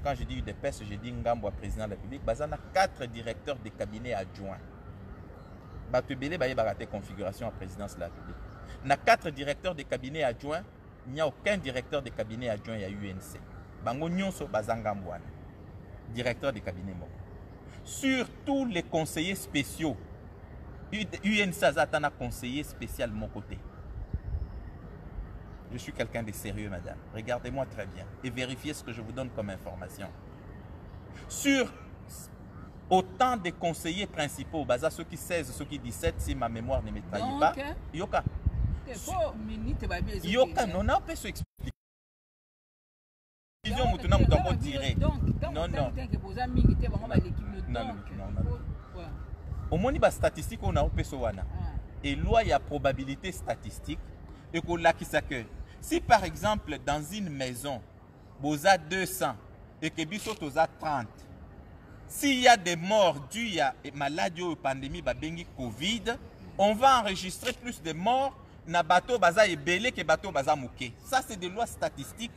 quand je dis UDPS, je dis ngambo à président de la République, bazana 4 directeurs de cabinet adjoints. Batubele baye barate configuration à présidence de la République. Na 4 directeurs de cabinet adjoints, il n'y a aucun directeur de cabinet adjoint à UNC. Bango nyonso bazangambouane. Directeur de cabinet Moko. Sur tous les conseillers spéciaux, UNC a conseiller spécial de mon côté. Je suis quelqu'un de sérieux, madame. Regardez-moi très bien et vérifiez ce que je vous donne comme information. Sur autant de conseillers principaux, baza ceux qui 16, ceux qui 17, si ma mémoire ne me trahit pas. Yoka. Yoka, non, on peut s'expliquer. Non. Au moins, il y a des statistiques qu'on a et loi, il y a probabilité statistique. Et qu'on l'a qui que si par exemple dans une maison, vous avez 200 et que vous avez 30, s'il y a des morts dues à maladie ou pandémie, Covid, on va enregistrer plus de morts na bateau baza et belé que bateau baza mouké. Ça, c'est des lois statistiques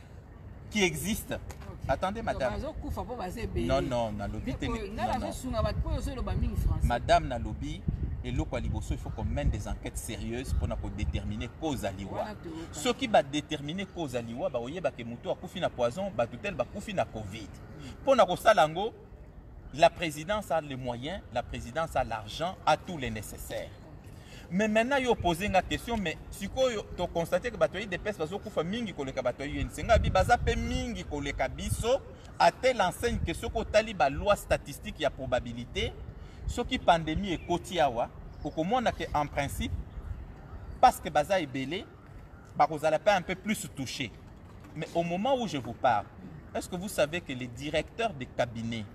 qui existent. Attendez, madame. Non, na lobby. Madame na lobby. Et il faut qu'on mène des enquêtes sérieuses pour déterminer cause à l'iwa. Ce qui va déterminer cause à l'iwa, c'est que muto a koufi na poison, batutel ba koufi na Covid. Pour na kosalango, la présidence a les moyens, la présidence a l'argent, a tout le nécessaire. Mais maintenant, il y a posé une question, mais si tu as constaté que batoyi des pèses bazo koufa mingi koleka batoyi UNC, baza pe mingi koleka biso, à telle enseigne que ce qu'on tali ba loi statistique, il y a probabilité. Ce qui pandémie est kotiawa, en principe, parce que baza est belé, vous allez pas un peu plus touché. Mais au moment où je vous parle, est-ce que vous savez que les directeurs de cabinet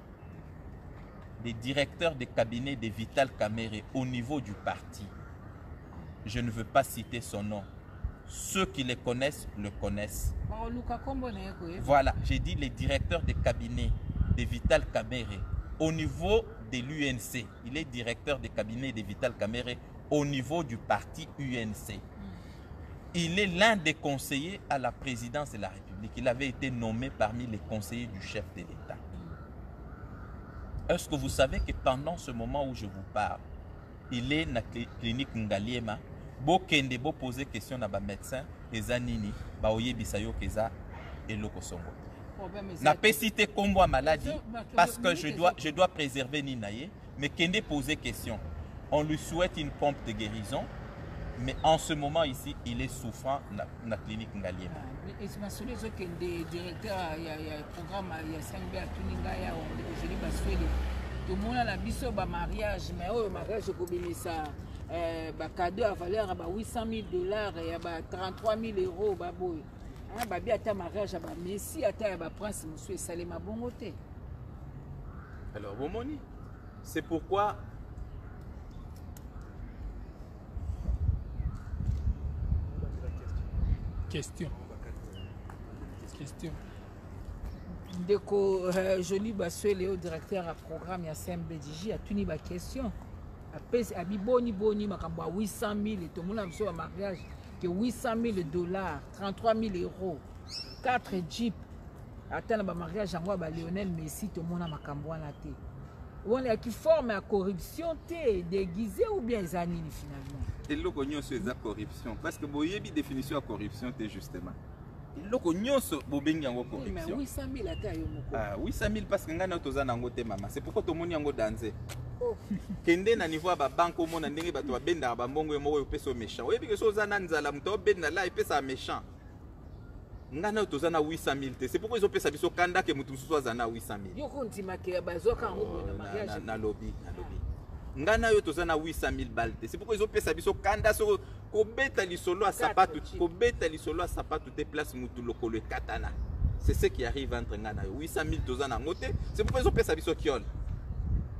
de Vital Kamerhe au niveau du parti, je ne veux pas citer son nom, ceux qui le connaissent le connaissent. Voilà, j'ai dit les directeurs de cabinet de Vital Kamerhe au niveau de l'UNC. Il est directeur de cabinet de Vital Kamerhe au niveau du parti UNC. Il est l'un des conseillers à la présidence de la République. Il avait été nommé parmi les conseillers du chef de l'État. Est-ce que vous savez que pendant ce moment où je vous parle, il est dans la clinique Ngaliema, Bokende bo poser question à ba médecin, eza nini, ba oyebisa yo keza eloko songo. Na pas cité combo maladie parce que je dois préserver Ninaye, mais Kende poser question. On lui souhaite une pompe de guérison, mais en ce moment ici, il est souffrant dans la clinique Ngaliema. Et c'est ma solution que des directeurs, il y a un programme, il y a 5 à Tuninga, il y a Génie Basfeli. Tout le monde a un mariage, mais le mariage, je connais ça. Cadeau à valeur de 800 000 $, et 33 000 €. Babi ata mariage, Messi ata prince monsieur Salema Bongote. Alors, Bomoni, c'est pourquoi. Question. Deko Johnny Baswele, le directeur à programme ya CMBDJ a tuni ba question. A boni makambo 800 000 et tout le monde a besoin de mariage que 800 000 $, 33 000 €, 4 jeeps. Attends ba mariage en ba Lionel Messi tout le monde a makambo na té. On est qui forme la corruption té déguisé ou bien zanini finalement. Et le cognon c'est la corruption parce que boyebi définition de corruption té justement. Loko nyonso bobengi yango corruption. Mais 800 000 ata yo moko. Ah 800 000 parce que ngana toza nango te mama. C'est pourquoi to moni yango danser. Kende na niveau ba banque au monde ndenge bato babenda ba mbongo yo moko yo peso méchant. Oyebi que so za na nzala muto benda la epesa méchant. Ngana toza na 800 000 te. C'est pourquoi ils ont pesa biso kanda ke mutu so za na 800 000. Yo kontima ke bazoka ngo na mariage. Na lobby. Ngana yo toza na 800 000 balles. C'est pourquoi ils ont pesa biso kanda so kobeta lisolo a sapatu te place mutu lokolo katana. C'est ce qui arrive entre ngana 800 000 toza na ngote. C'est pourquoi ils ont pesa biso kiol.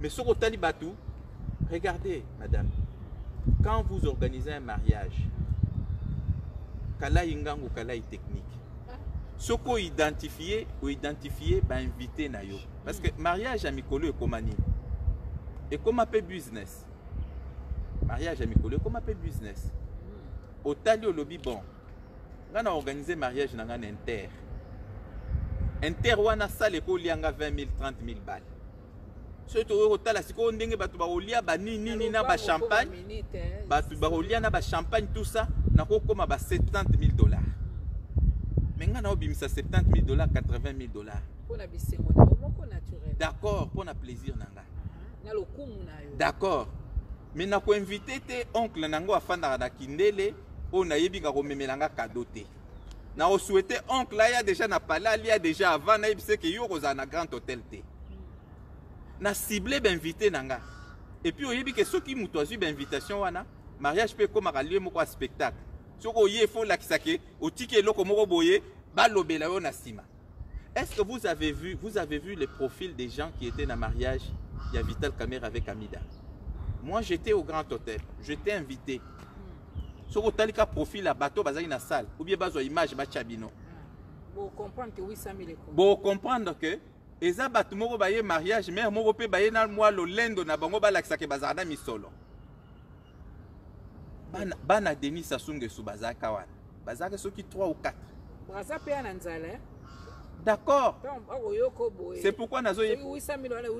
Mais sur otali batu, regardez madame, quand vous organisez un mariage, kala ingango kala technique. Ce qu'on identifie ba invité na yo parce que mariage à mikolo e komani. Et comme appelle business. Mariage à mikolo comme appelle business. Au tali au lobby bon. On a organisé mariage dans un inter. Inter wana salle ko lianga 20 000 30 000 balles. Surtout au tala siko ndenge batu ba olia ba nini na ba champagne. Batu ba olia na ba champagne tout ça na ko koma ba 70 000 $. Mais ngana obimisa 70 000 $, 80 000 $. Pour la bisengo na moko naturel. D'accord, pour na plaisir nanga. Na lokumu na yo. D'accord. Mais na ko inviter te oncle nango afanda na kindele o na yebi ka ko memelanga cadeau te. Na o souhaiter oncle là ya déjà na pala il y a déjà avant na yebise que yo roza na grand hôtel te. Na ciblé ben invité nanga. Et puis o yebi que ceux qui muto azu ben invitation wana mariage peut comme à lieu moko spectacle. Soko ye faut la kisake o tike loko moko boye ba lobela yo na sima. Est-ce que vous avez vu les profils des gens qui étaient dans le mariage? Il y a Vital Kamerhe avec Amida. Moi, j'étais au Grand Hôtel. J'étais invité. Sur le talika profil à bateau, bazali na salle. Ou bien bazo image bachabino. Pour comprendre que 800 000 €. Pour comprendre que eza bato moko baye mariage, mais moko pe baye na moi lo lendo na bango balakisa ke bazana misolo. Bana Denis Sassou Nguesso bazaka wana. Bazaka soki 3 ou 4. Braza pe na nzala. D'accord. C'est pourquoi nazo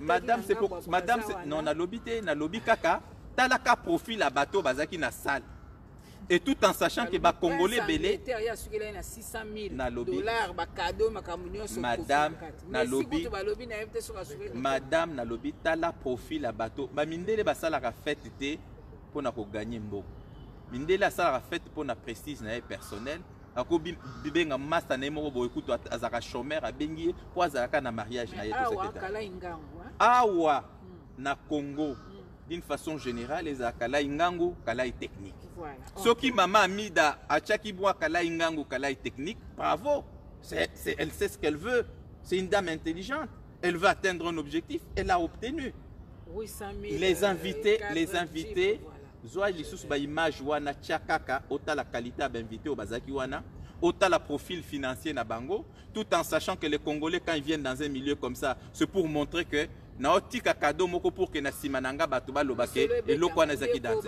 madame c'est pour madame non na lobité na lobby kaka talaka profil à bateau bazaki na salle et tout en sachant que ba congolais belé na 600 000 $, ba cadeau makamunyo so madame na lobby madame na lobby tala profil à bateau ba mindele ba sala ka fête té pour na ko gagner mbo mindele a sala ka fête pour na prestige na personnel. Akobi bibenga master na moko boy kuto azaka chômeur abengi po azaka na mariage na yeto seketa. Awa na Congo d'une façon générale eza kalai ngangu kalai technique. Voilà. Ce qui maman Amida a Tchakiboua kalai ngangu kalai technique, bravo. Elle sait ce qu'elle veut. C'est une dame intelligente. Elle veut atteindre un objectif. Elle a obtenu. 800 000, Les invités, Zoa Lissus ba image wana tchakaka, ota la qualité d'invité au bazaki wana, ota la profil financier na bango, tout en sachant que les Congolais quand ils viennent dans un milieu comme ça, c'est pour montrer que na otika cadeau moko pour que na simananga batuba lobake et loko na zaki danse.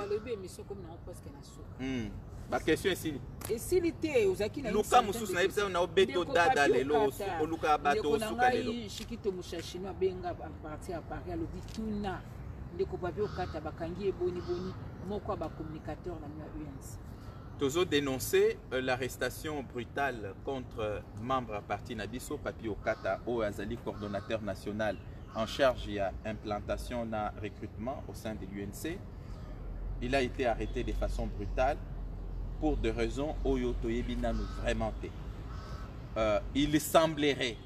La question est ici. Et si l'été aux acquis Luka mususu na ebisa na obeto dada lelo oluka bato suka lelo. Shikito mushashino benga partir à Paris lobi tuna ndeko papier okata bakangi eboni moko ba communicateur na UNC. Tozo dénoncé l'arrestation brutale contre membre à parti Nabiso Papi Okata au Azali coordonnateur national en charge de l'implantation na recrutement au sein de l'UNC. Il a été arrêté de façon brutale pour des raisons Oyo Toyebina nous vraiment. Il semblerait,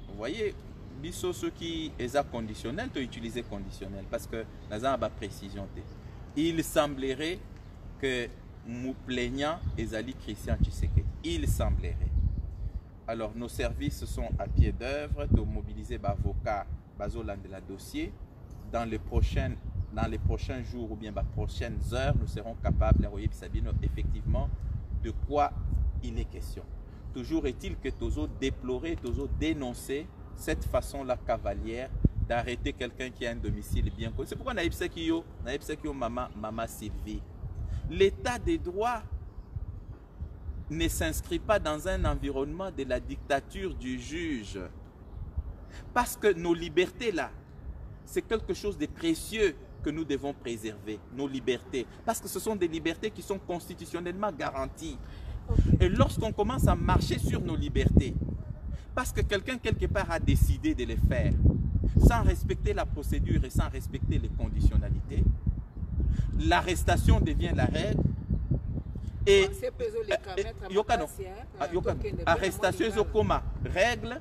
vous voyez, biso ceux qui est conditionnel, tu utiliser conditionnel parce que nous avons précision. Il semblerait que nous plaignons Ezali Christian Tshisekedi. Il semblerait. Alors nos services sont à pied d'œuvre de mobiliser l'avocat Bazoland de la dossier. Dans les prochains jours ou bien les prochaines heures, nous serons capables de effectivement de quoi il est question. Toujours est-il que Tozo déplorer, Tozo dénoncer cette façon-là cavalière d'arrêter quelqu'un qui a un domicile bien connu. C'est pourquoi Naïbsekio Mama Sylvie. L'état des droits ne s'inscrit pas dans un environnement de la dictature du juge. Parce que nos libertés là, c'est quelque chose de précieux que nous devons préserver, nos libertés. Parce que ce sont des libertés qui sont constitutionnellement garanties. Et lorsqu'on commence à marcher sur nos libertés, parce que quelqu'un quelque part a décidé de les faire, sans respecter la procédure et sans respecter les conditionnalités, l'arrestation devient la règle. Et arrestation est comme règle,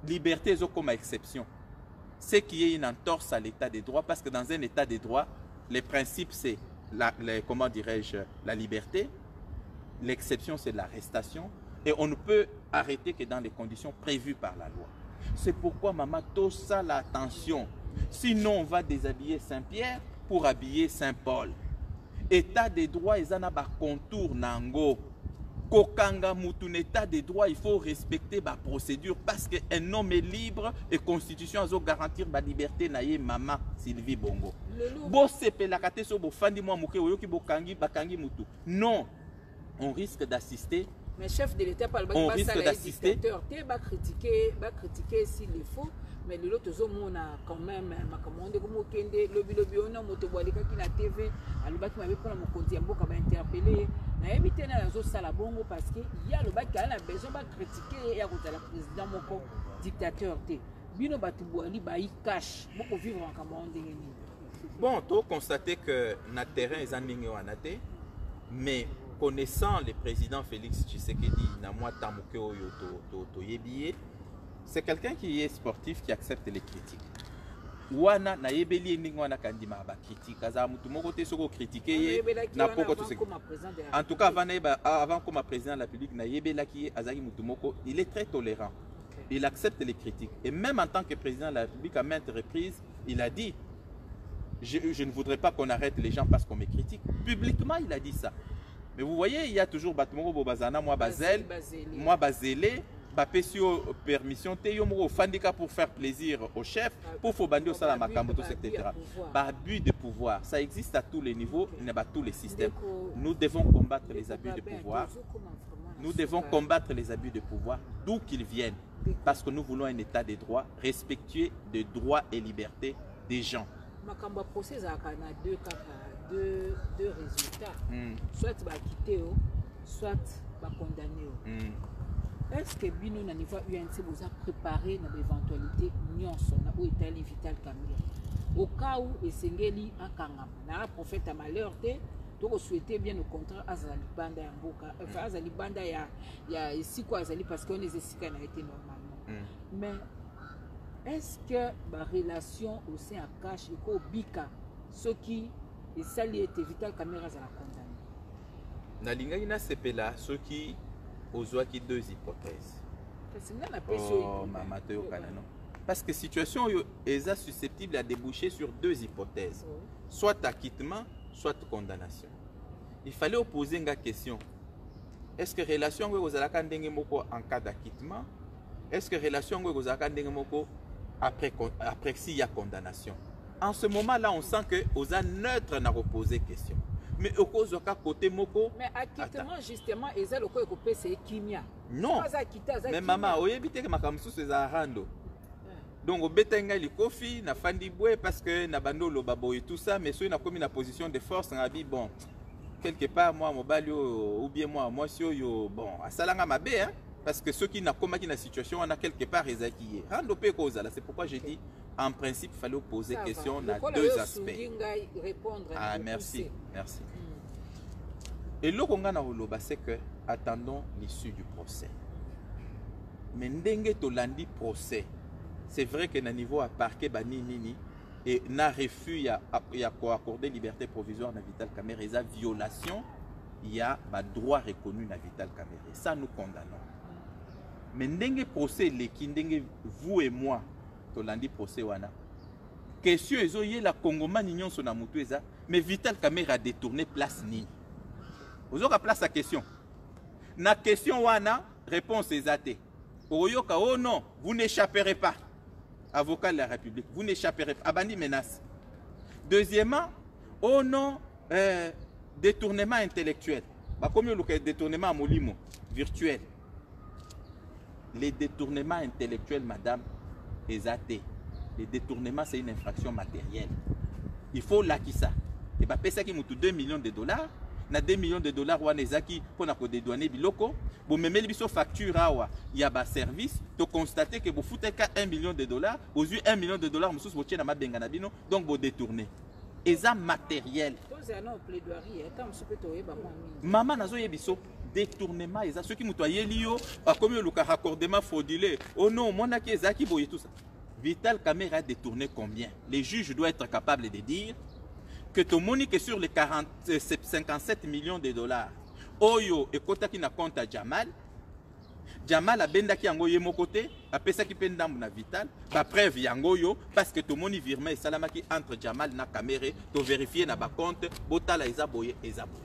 liberté est comme exception. C'est qu'il y ait une entorse à l'état des droits, parce que dans un état des droits, les principes c'est comment dirais-je, la liberté, l'exception c'est l'arrestation, et on ne peut arrêter que dans les conditions prévues par la loi. C'est pourquoi maman, tout ça l'attention. Sinon on va déshabiller Saint-Pierre pour habiller Saint-Paul. État des droits, ils ont un contour nango. Kokanga mutu état des droits, il faut respecter la procédure parce qu'un homme est libre et constitution a garantir la liberté naie maman Sylvie Bongo. Non, on risque d'assister. Mais chef de l'État, on risque d'assister. Critiquer s'il le faut. Mais l'autre on a quand même makamande comme okende lobby on a moto bolika ki na TV alobaki mabe pona mokonzi ya mboka ba interpeller na yebite na zo sala bongo parce que il y a le bac qui a besoin de critiquer ya kozala président moko dictateur te bino batu boali ba i cash beaucoup vivre en kamande ngeni. Bon, tu constater que na terrain ils en wana te, mais connaissant le président Félix Tshisekedi na moi tamuke oyo to yebiye. C'est quelqu'un qui est sportif, qui accepte les critiques. Wana na yebeli ndingo wana kandima ba critique aza mutu moko te soko critiquer na poko to se. En tout cas avant comme président de la République na yebela ki azaki mutu moko, il est très tolérant. Il accepte les critiques et même en tant que président de la République à maintes reprises, il a dit je ne voudrais pas qu'on arrête les gens parce qu'on me critique. Publiquement, il a dit ça. Mais vous voyez, il y a toujours Batumoko Bobazana, moi Basel, moi Bazelé. Permission pour faire plaisir au chef pour Fobandi au Salamakamboto, etc. Abus de pouvoir, ça existe à tous les niveaux, il n'y a pas tous les systèmes. Nous devons combattre les abus de pouvoir. Nous devons combattre les abus de pouvoir d'où qu'ils viennent, parce que nous voulons un état de droit respectueux des droits et libertés des gens. Procès a deux résultats, soit quitter, soit condamner. Est-ce que Bino na niveau UNC vous a préparé dans l'éventualité nyonso na où est vital Camille au cas où esengeli akangama na prophète à malheur te donc souhaiter bien au contraire azali banda ya mboka enfin azali banda ya ici quoi azali parce qu'on les esika na été normalement mais est-ce que la relation au sein à cash et au bika ce qui est sali et Vital Kamerhe à la condamné Nalinga ina sepela ce qui ozwaki deux hypothèses. Oh, maman te yokana non. Parce que situation est susceptible à déboucher sur deux hypothèses. Soit acquittement, soit condamnation. Il fallait opposer une question. Est-ce que relation avec Ozalaka ndenge moko en cas d'acquittement? Est-ce que relation avec Ozalaka ndenge moko après s'il y a condamnation? En ce moment-là, on sent que Oza neutre n'a reposé question. Mais au cause de côté moko. Mais acquittement justement, Eza le quoi c'est kimia. Non. Mais maman, oyebite que makamsu c'est rando. Donc au betenga li kofi na fandi boué parce que na bandolo babo et tout ça, mais soit na comme une position de force na bi bon. Quelque part moi mobali ou bien moi si yo bon asalanga mabe hein parce que ceux qui n'a comme une situation on a quelque part ezaki rando pe cause là, c'est pourquoi j'ai dit en principe il fallait poser question on a deux aspects. Ah merci. Merci. Et le qu'on a oloba c'est que attendons l'issue du procès. Mais ndenge to landi procès. C'est vrai que na niveau à parquet bani nini et na refus il y a quoi accorder liberté provisoire na Vital Kamerhe et violation il y a ba droit reconnu na Vital Kamerhe. Ça nous condamnons. Mais ndenge procès les kindenge vous et moi to landi procès wana. Question ezo yé la Congomani nyon so na mutu eza mais Vital Kamerhe a détourné place ni. Ozoka place la question. Na question wana réponse ezate. Oyoka oh non, vous n'échapperez pas. Avocat de la République, vous n'échapperez pas. Abandi menace. Deuxièmement, oh non, détournement intellectuel. Comme le détournement à Molimo, virtuel. Les détournements intellectuels, madame, ezate. Les détournements, c'est une infraction matérielle. Il faut l'acquis ça. Et bien, ça qui moutou 2 millions de dollars. Na 2 millions de dollars wana ezaki pona ko dédouaner biloko bo memeli biso facture awa ya ba service to constater que bo futeka 1 million de dollars aux 1 million de dollars mususu bo tiena mabenga na bino donc bo détourner eza matériel maman nazo yebiso détournement eza ceux qui muto yeli yo akomi luka raccordement frauduleux oh non mona ki ezaki boye tout ça. Vital Kamerhe a détourné combien? Les juges doivent être capables de dire que ton monique sur les 57 millions de dollars. Oyo et kota qui na compte à Jamal. Jamal a benda qui ango yemo côté, a pesa qui pendam na Vital, ba preuve yango yo parce que ton moni virement et salama qui entre Jamal na Kamerhe, to vérifier na ba compte, botala ezaboye ezaboye.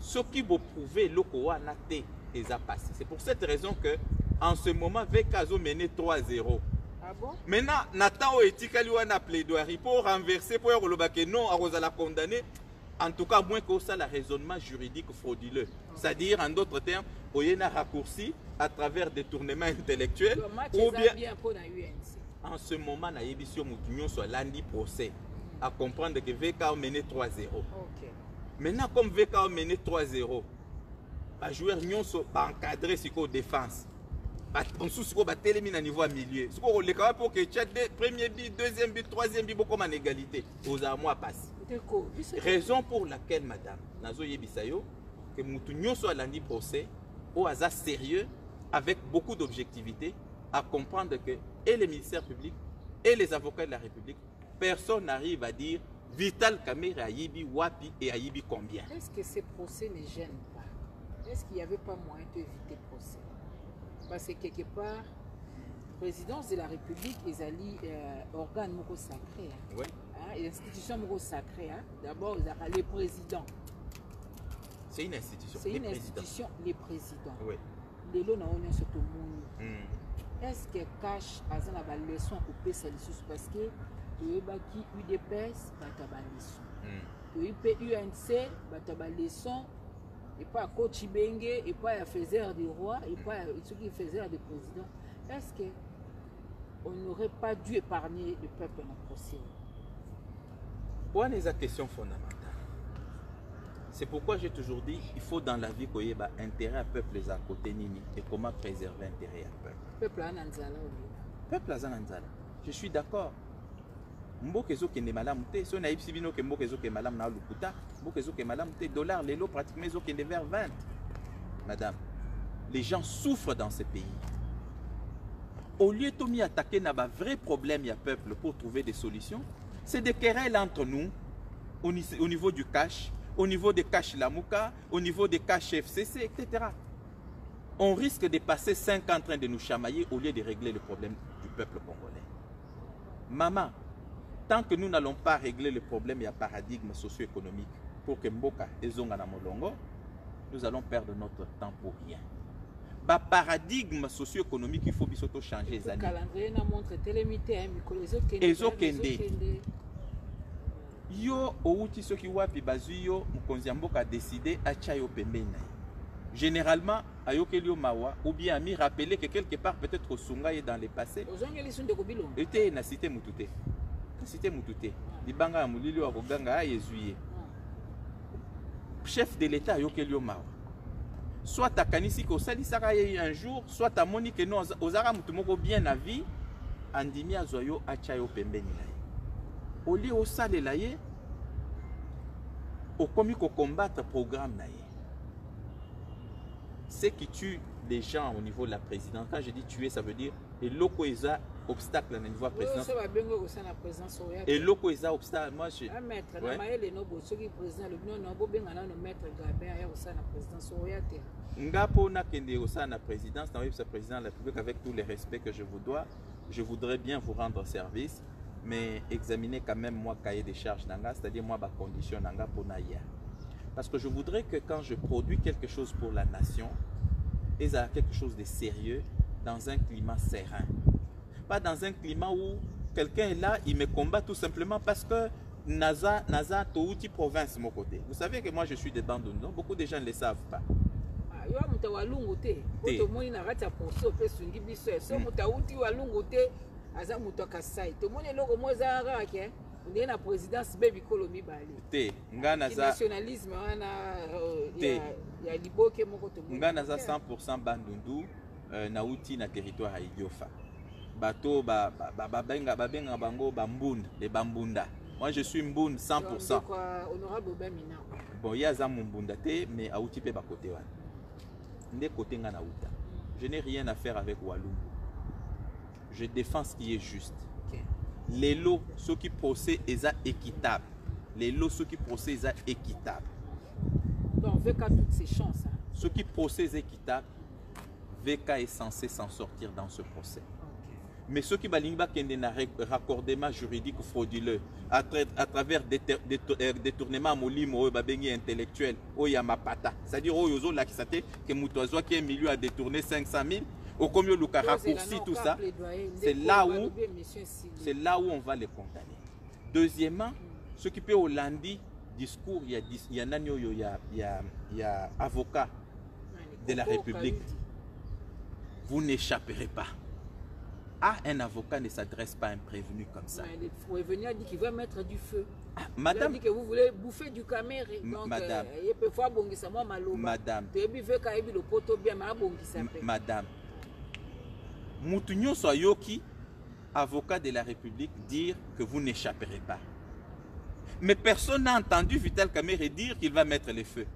Ce qui vous prouver loko wana te eza passé. C'est pour cette raison que en ce moment Vekazo mené 3-0. Ah bon? Maintenant, Nathan Oetikali wana plaidoirie pour renverser, pour que non, à la condamner. En tout cas, moins que ça, le raisonnement juridique frauduleux. C'est-à-dire, en d'autres termes, il y a un raccourci à travers détournement intellectuel. Ou bien, en ce moment, na émission Moutounion soit lundi procès. À comprendre que VK a mené 3-0. Maintenant, comme VK a mené 3-0, les joueurs sont encadrés sur la défense. On sous ba télémine à niveau à milieu. Ce qu'on le cas pour que premier but, deuxième but, troisième but comme en égalité. Aux amours passe. Raison pour laquelle madame Nazo Yebisayo que Moutounion soit lundi procès au hasard sérieux avec beaucoup d'objectivité à comprendre que et les ministères publics et les avocats de la République personne n'arrive à dire Vital Kamerhe a Yibi Wapi et a Yibi combien. Est-ce que ces procès ne gênent pas? Est-ce qu'il n'y avait pas moyen d'éviter le procès? Parce que quelque part, présidence de la République, ils allient organe moko sacré. Hein. Oui. Hein, institution moko sacré. Hein. D'abord, ils appellent les présidents. C'est une institution. C'est une institution, les présidents. Oui. Les lots n'ont rien sur tout le monde. Est-ce que cache à la leçon au PSLSUS parce que tu es qui UDPS, tu as la leçon. Tu es UNC, tu as la leçon. Et pas à coach Bengue, et pas à faiseur du roi, et pas à ceux qui faisaient des présidents. Est-ce qu'on n'aurait pas dû épargner le peuple dans le procès? Pour une question fondamentale. C'est pourquoi j'ai toujours dit il faut dans la vie qu'il y ait intérêt à peuple à côté nini et comment préserver l'intérêt à peuple. Peuple à Nanzala. Peuple à Nanzala. Je suis d'accord. Mbokezo qui n'est malade, si on a ibsibino que mbokezo qui est malade na lukuta, mbokezo qui est malade, dollars les lots pratiquement zo qui est vers 20. Madame, les gens souffrent dans ce pays. au lieu de m'y attaquer dans un vrai problème, il y a peuple pour trouver des solutions, c'est des querelles entre nous au niveau du cash, au niveau des cash Lamouka, au niveau des cash FCC, etc. On risque de passer 5 ans en train de nous chamailler au lieu de régler le problème du peuple congolais. Maman, tant que nous n'allons pas régler le problème, il y a paradigme socio-économique pour que Mboka et Zonga na Molongo, nous allons perdre notre temps pour rien. Bah, paradigme socio-économique, il faut bien changer les années. Yo outi soki wapi bazuyo mukonzi mboka a décidé à chayo pembeni. Généralement ayokelio mawa ou bien ami rappeler que quelque part peut-être au Sunga est dans le passé. Était na cité Mutute. Cité Mutute. Libanga mulili wa koganga a yezuye. Chef de l'État ayokelio mawa. Soit ta kanisi ko sali saka un jour, soit ta moni que nous ozara mutumoko bien na vie andimi azoyo a chayo pembeni. Au lieu au sale laye, au commis qu'on combattre le programme naïe. Ce qui tue les gens au niveau de la présidence. Quand je dis tuer, ça veut dire et loko isa obstacle au niveau de la présidence. Et loko isa obstacle. Moi je. Ngapo na kende au sein de la présidence, dans le président de la République, avec tout le respect que je vous dois, je voudrais bien vous rendre service. Mais examiner quand même moi cahier des charges nanga, c'est-à-dire moi ma condition nanga pour naïa. Parce que je voudrais que quand je produis quelque chose pour la nation, et ça quelque chose de sérieux dans un climat serein. Pas dans un climat où quelqu'un est là, il me combat tout simplement parce que Naza Touti province mon côté. Vous savez que moi je suis de Bandundu, beaucoup de gens ne le savent pas. Aza muto kasai to mone loko mozara ke ndé na présidence baby kolomi bali te ngana za nationalisme wana ya liboke moko to ngana za 100% Bandundu na uti na territoire ya Idiofa bato babenga bango bambunda les bambunda. Moi je suis mbunda 100%. Honorable Bamina bon ya za mbunda te mais a uti pe ba côté wana ndé côté ngana uta. Je n'ai rien à faire avec Walumbu. Je défends ce qui est juste. Okay. Les lots, ceux qui procèdent, sont équitables. Les lots, ceux qui procèdent, sont équitables. Donc, VK a toutes ses chances. Hein. Ceux qui procèdent équitables, VK est censé s'en sortir dans ce procès. Okay. Mais ceux qui balingba kende un raccordement juridique frauduleux à travers détournement molimo intellectuel, oyamapata. C'est-à-dire oyozo qui s'attend que mutozo qui est milieu a détourné 500 000. Au combien le raccourci tout ça, c'est là où on va les condamner. Deuxièmement, ce qui peut au lundi discours, il y a avocat de la République. Vous n'échapperez pas. Ah, un avocat ne s'adresse pas à un prévenu comme ça. Le prévenu a dit qu'il va mettre du feu. Ah, madame, il a dit que vous voulez bouffer du caméré. Donc, madame, madame, Moutounio Soyoki, avocat de la République, dire que vous n'échapperez pas. Mais personne n'a entendu Vital Kamerhe dire qu'il va mettre le feu.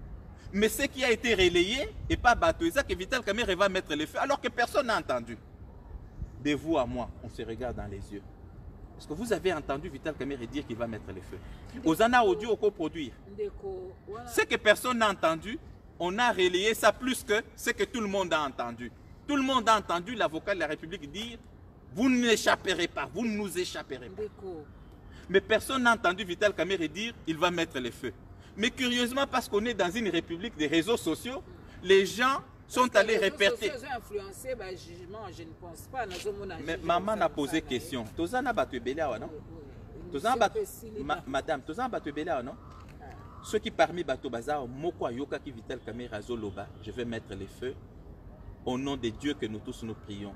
Mais ce qui a été relayé et pas Batouza que Vital Kamerhe va mettre le feu alors que personne n'a entendu. De vous à moi, on se regarde dans les yeux. Est-ce que vous avez entendu Vital Kamerhe dire qu'il va mettre le feu? Osana audio au coproduire. Ce que personne n'a entendu, on a relayé ça plus que ce que tout le monde a entendu. Tout le monde a entendu l'avocat de la République dire « Vous n'échapperez pas, vous ne nous échapperez pas ». Mais personne n'a entendu Vital Kamerhe dire « Il va mettre le feu ». Mais curieusement, parce qu'on est dans une république des réseaux sociaux, les gens sont allés réperter. Je ne pense pas. Mais maman a posé question. Tozana Batouebela, non? Madame, Tozana Batouebela, non? Ceux qui parmi Bato Bazar, Moko Yoka qui Vital Kamerhe Zoloba, je vais mettre le feu. Au nom de Dieu que nous tous nous prions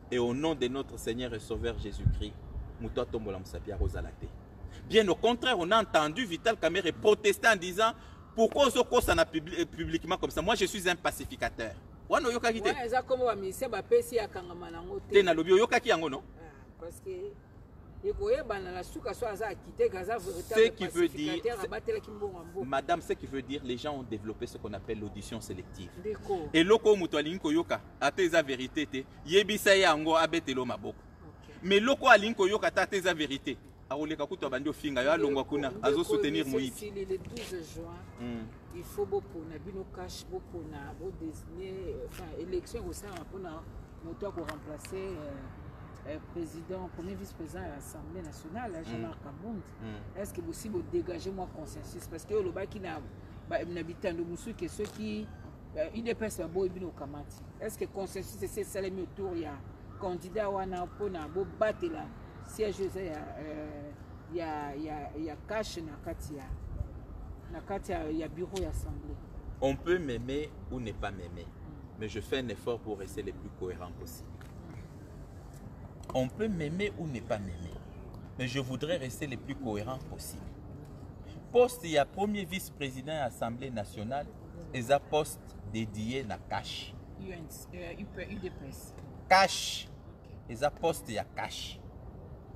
et au nom de notre Seigneur et Sauveur Jésus-Christ, bien au contraire, on a entendu Vital Kamerhe protester en disant pourquoi on s'en a publiquement comme ça. Moi, je suis un pacificateur. Parce que Ce qui veut dire, madame, ce qui veut dire, les gens ont développé ce qu'on appelle l'audition sélective. Et loko mutualin koyoka, ate za vérité te, yebisa yango abetelo maboko. Mais loko alin koyoka tate za vérité. Aoleka kuto bandi ofinga yo alongwa kuna azo soutenir Moïse. Le 12 juin, il faut beaucoup na bino cash beaucoup na bo désigner enfin élection au sein pour na moto pour remplacer président, premier vice-président de l'Assemblée nationale, Jean-Marc Kabound. Est-ce que vous pouvez dégager moi consensus? Parce que le bas qui n'a pas habitant de Moussou, que ceux qui il dépasse la boîte au Kamati. Est-ce que consensus c'est ça le mieux tour? Il y a candidat ou un pour na beau battre là. Siège il y a cash na katia il y a bureau d'assemblée. On peut m'aimer ou ne pas m'aimer, mais je fais un effort pour rester le plus cohérent possible. On peut m'aimer ou ne pas m'aimer, mais je voudrais rester le plus cohérent possible. Poste, il y a premier vice-président de l'Assemblée nationale, et ça poste dédié à cash. UDPS. Cash. Et ça poste, il y a cash.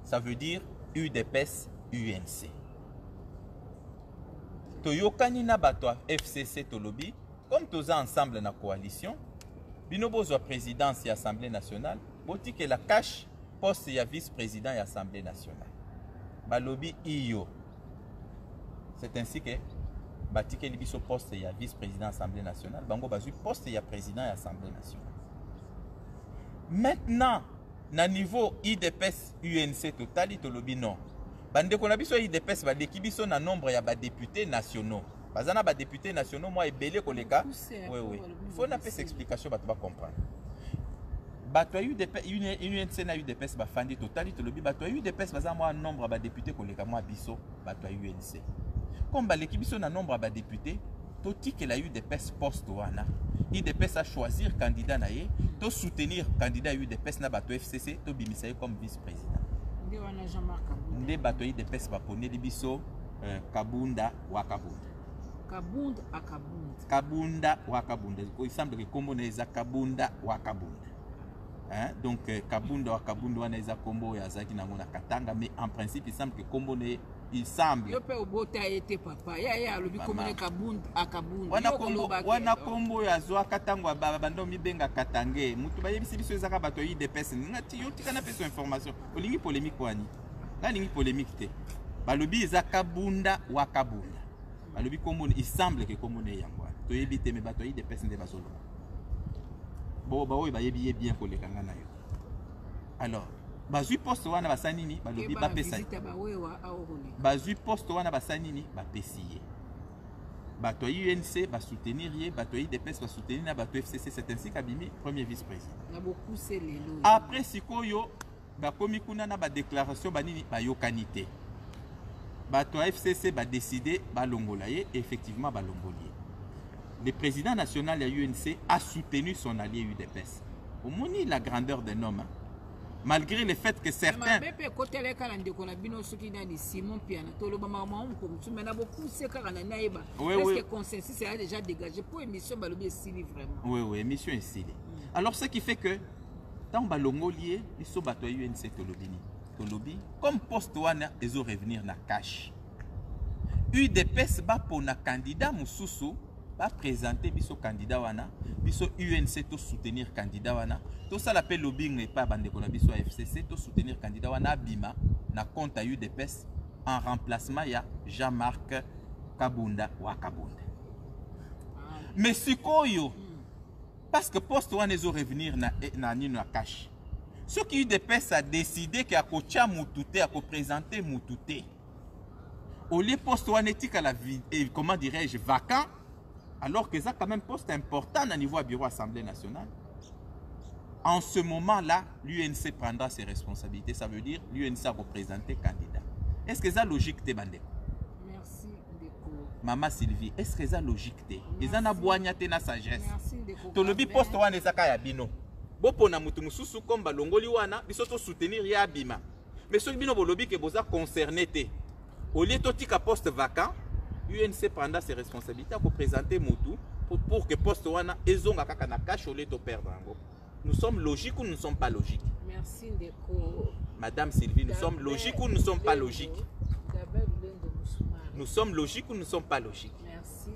Ça veut dire UDPS, UNC. Toyokani na bato FCC Tolobi, comme tous ensemble dans la coalition, binobo zo présidence et Assemblée nationale, boti que la cash poste ya vice-président et Assemblée nationale. Balobi iyo. C'est ainsi que batike libiso poste ya vice-président Assemblée nationale, bango bazu poste ya président et Assemblée nationale. Maintenant, na niveau IDPS UNC total Tolobi non. Bande qu'on a biso IDPS ba dekibiso na nombre ya ba députés nationaux. Bazana ba députés nationaux moi ebele koleka. Oui. Il faut na pes explication bato ba comprendre. Bato UDPS UNC na UDPS ba fandi total Tolobi bato UDPS bazana moi nombre ba députés koleka moi biso bato UNC. Comme ba lekibiso na nombre ba députés toti que la UDPS poste wana. UDPS a choisir candidat na ye, to soutenir candidat UDPS na bato FCC to bimisa comme vice-président. Nde bato UDPS ba pone libiso Kabunda wa Kabunda. Kabunda à Kabunda. Kabunda wa Kabunda. Il semble que kombo na eza Kabunda wa Kabunda. Hein? Donc Kabunda wa Kabunda wana eza kombo ya zaki na ngona Katanga, mais en principe il semble que kombo ne il semble. Yo pe obota été papa. Ya lobi kombo na Kabunda à Kabunda. Wana kombo ya zwa Katangwa bando mibenga Katange. Mutu ba yebisi biso ezaka bato UDPS ngati yo tika peso information. Olingi polémique wani. Nga lingi polémique te. Balobi eza Kabunda wa Kabunda. Balobi kombo il semble que kombo ne yango. To yebite me bato UDPS nde bazolo. Bo ba oyi ba yebi bien koleka ngana yo. Alors bazui poste wana basanini balobi ba pesa. Bazui poste wana basanini ba pesiye. Bato UNC ba soutenir ye, bato IDPS ba soutenir na bato FCC, c'est ainsi qu'abimi premier vice-président. Na beaucoup c'est lelo. Après sikoyo ba komi kuna na ba déclaration banini ba yokanité. Bato FCC ba décider ba longola ye, effectivement ba longolier. Le président national de l'UNC a soutenu son allié UDPS. Au moins la grandeur d'un homme. Hein. Malgré le fait que certains... Oui. Consensus a déjà dégagé pour émission vraiment. Oui, émission est scellée. Alors ce qui fait que, dans Balongolier, ils sont battus UNC Tolobi. Comme poste wana, ils ont revenir na cash. UDPS ba pour na candidat Moussoussou, va présenter biso candidat wana, biso UNC to soutenir candidat wana, tout ça l'appelle lobbying et pas bande qu'on a biso FCC to soutenir candidat wana bima na compte à UDPS en remplacement ya Jean-Marc Kabunda wa Kabunda. Mais sikoyo parce que poste wana ezo revenir na nino na cash. Ce qui UDPS a décidé que a kocha mutute a ko présenter mutute. Au lieu poste wana etika la vie comment dirais-je vacant. Alors que ça quand même poste important au niveau du bureau Assemblée nationale. En ce moment-là, l'UNC prendra ses responsabilités. Ça veut dire l'UNC a représenté candidat. Est-ce que ça logique te bande? Merci Ndeko. Maman Sylvie, est-ce que ça logique te? Ils en a boignaté na sagesse. Merci Ndeko. To lobi poste wana ezaka ya bino. Bopo na mutu mususu comme balongoli wana, biso to soutenir ya bima. Mais ceux bino bolobi que boza concerné te. Au lieu to tika poste vacant, UNC prendra ses responsabilités pour présenter Moutou pour que poste wana ezonga kaka na cash au lieu de perdre. Nous sommes logiques ou nous ne sommes pas logiques? Merci Ndeko. Madame Sylvie, nous sommes logiques ou nous ne sommes pas logiques? Nous sommes logiques ou nous ne sommes pas logiques? Merci.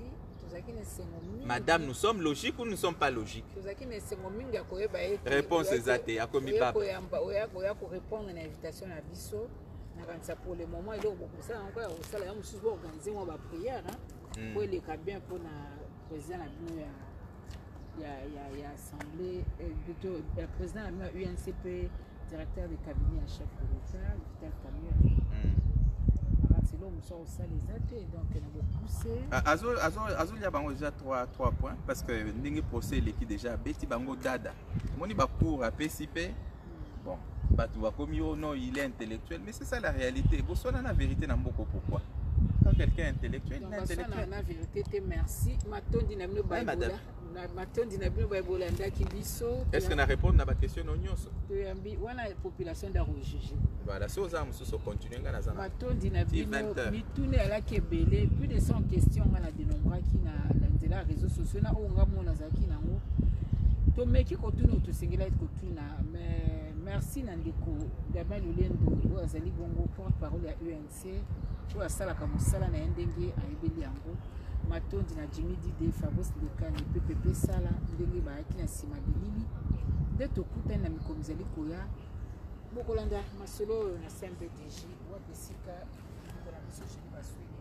Madame, nous sommes logiques ou nous ne sommes pas logiques? Réponse exacte. À combien papa? Répondre à l'invitation à Bisso. Pour le moment, il y a organiser une prière pour les bien pour le président de l'Assemblée, le président de la UNCP, directeur de cabinet à chef de l'État, Vital Camille. Azul y a déjà trois points parce que nous procès l'équipe déjà Betty Bango Dada. Mon cours à PCP. Bon, non, il est intellectuel, mais c'est ça la réalité. Vous savez la vérité dans beaucoup pourquoi? Quand quelqu'un est intellectuel, il est intellectuel. La vérité, merci. Est-ce qu'on a répondu à votre question? La population d'Arojiji. Voilà, si vous avez continué, vous avez plus de 100 questions à la dénombre qui na réseaux sociaux. Mais merci Nandeko Gabin Lulendo Azali Bongo porte-parole à UNC pour la salle à Moussala na Ndenge à Ebeliango Matondi na Jimmy Dide Fabrice Lekani PPP Sala Ndenge Baaki na Sima Bilili de Tokuta na Mikomzali Koya Bokolanda Masolo na CMPDJ Wapesika pour la mission chez Basui.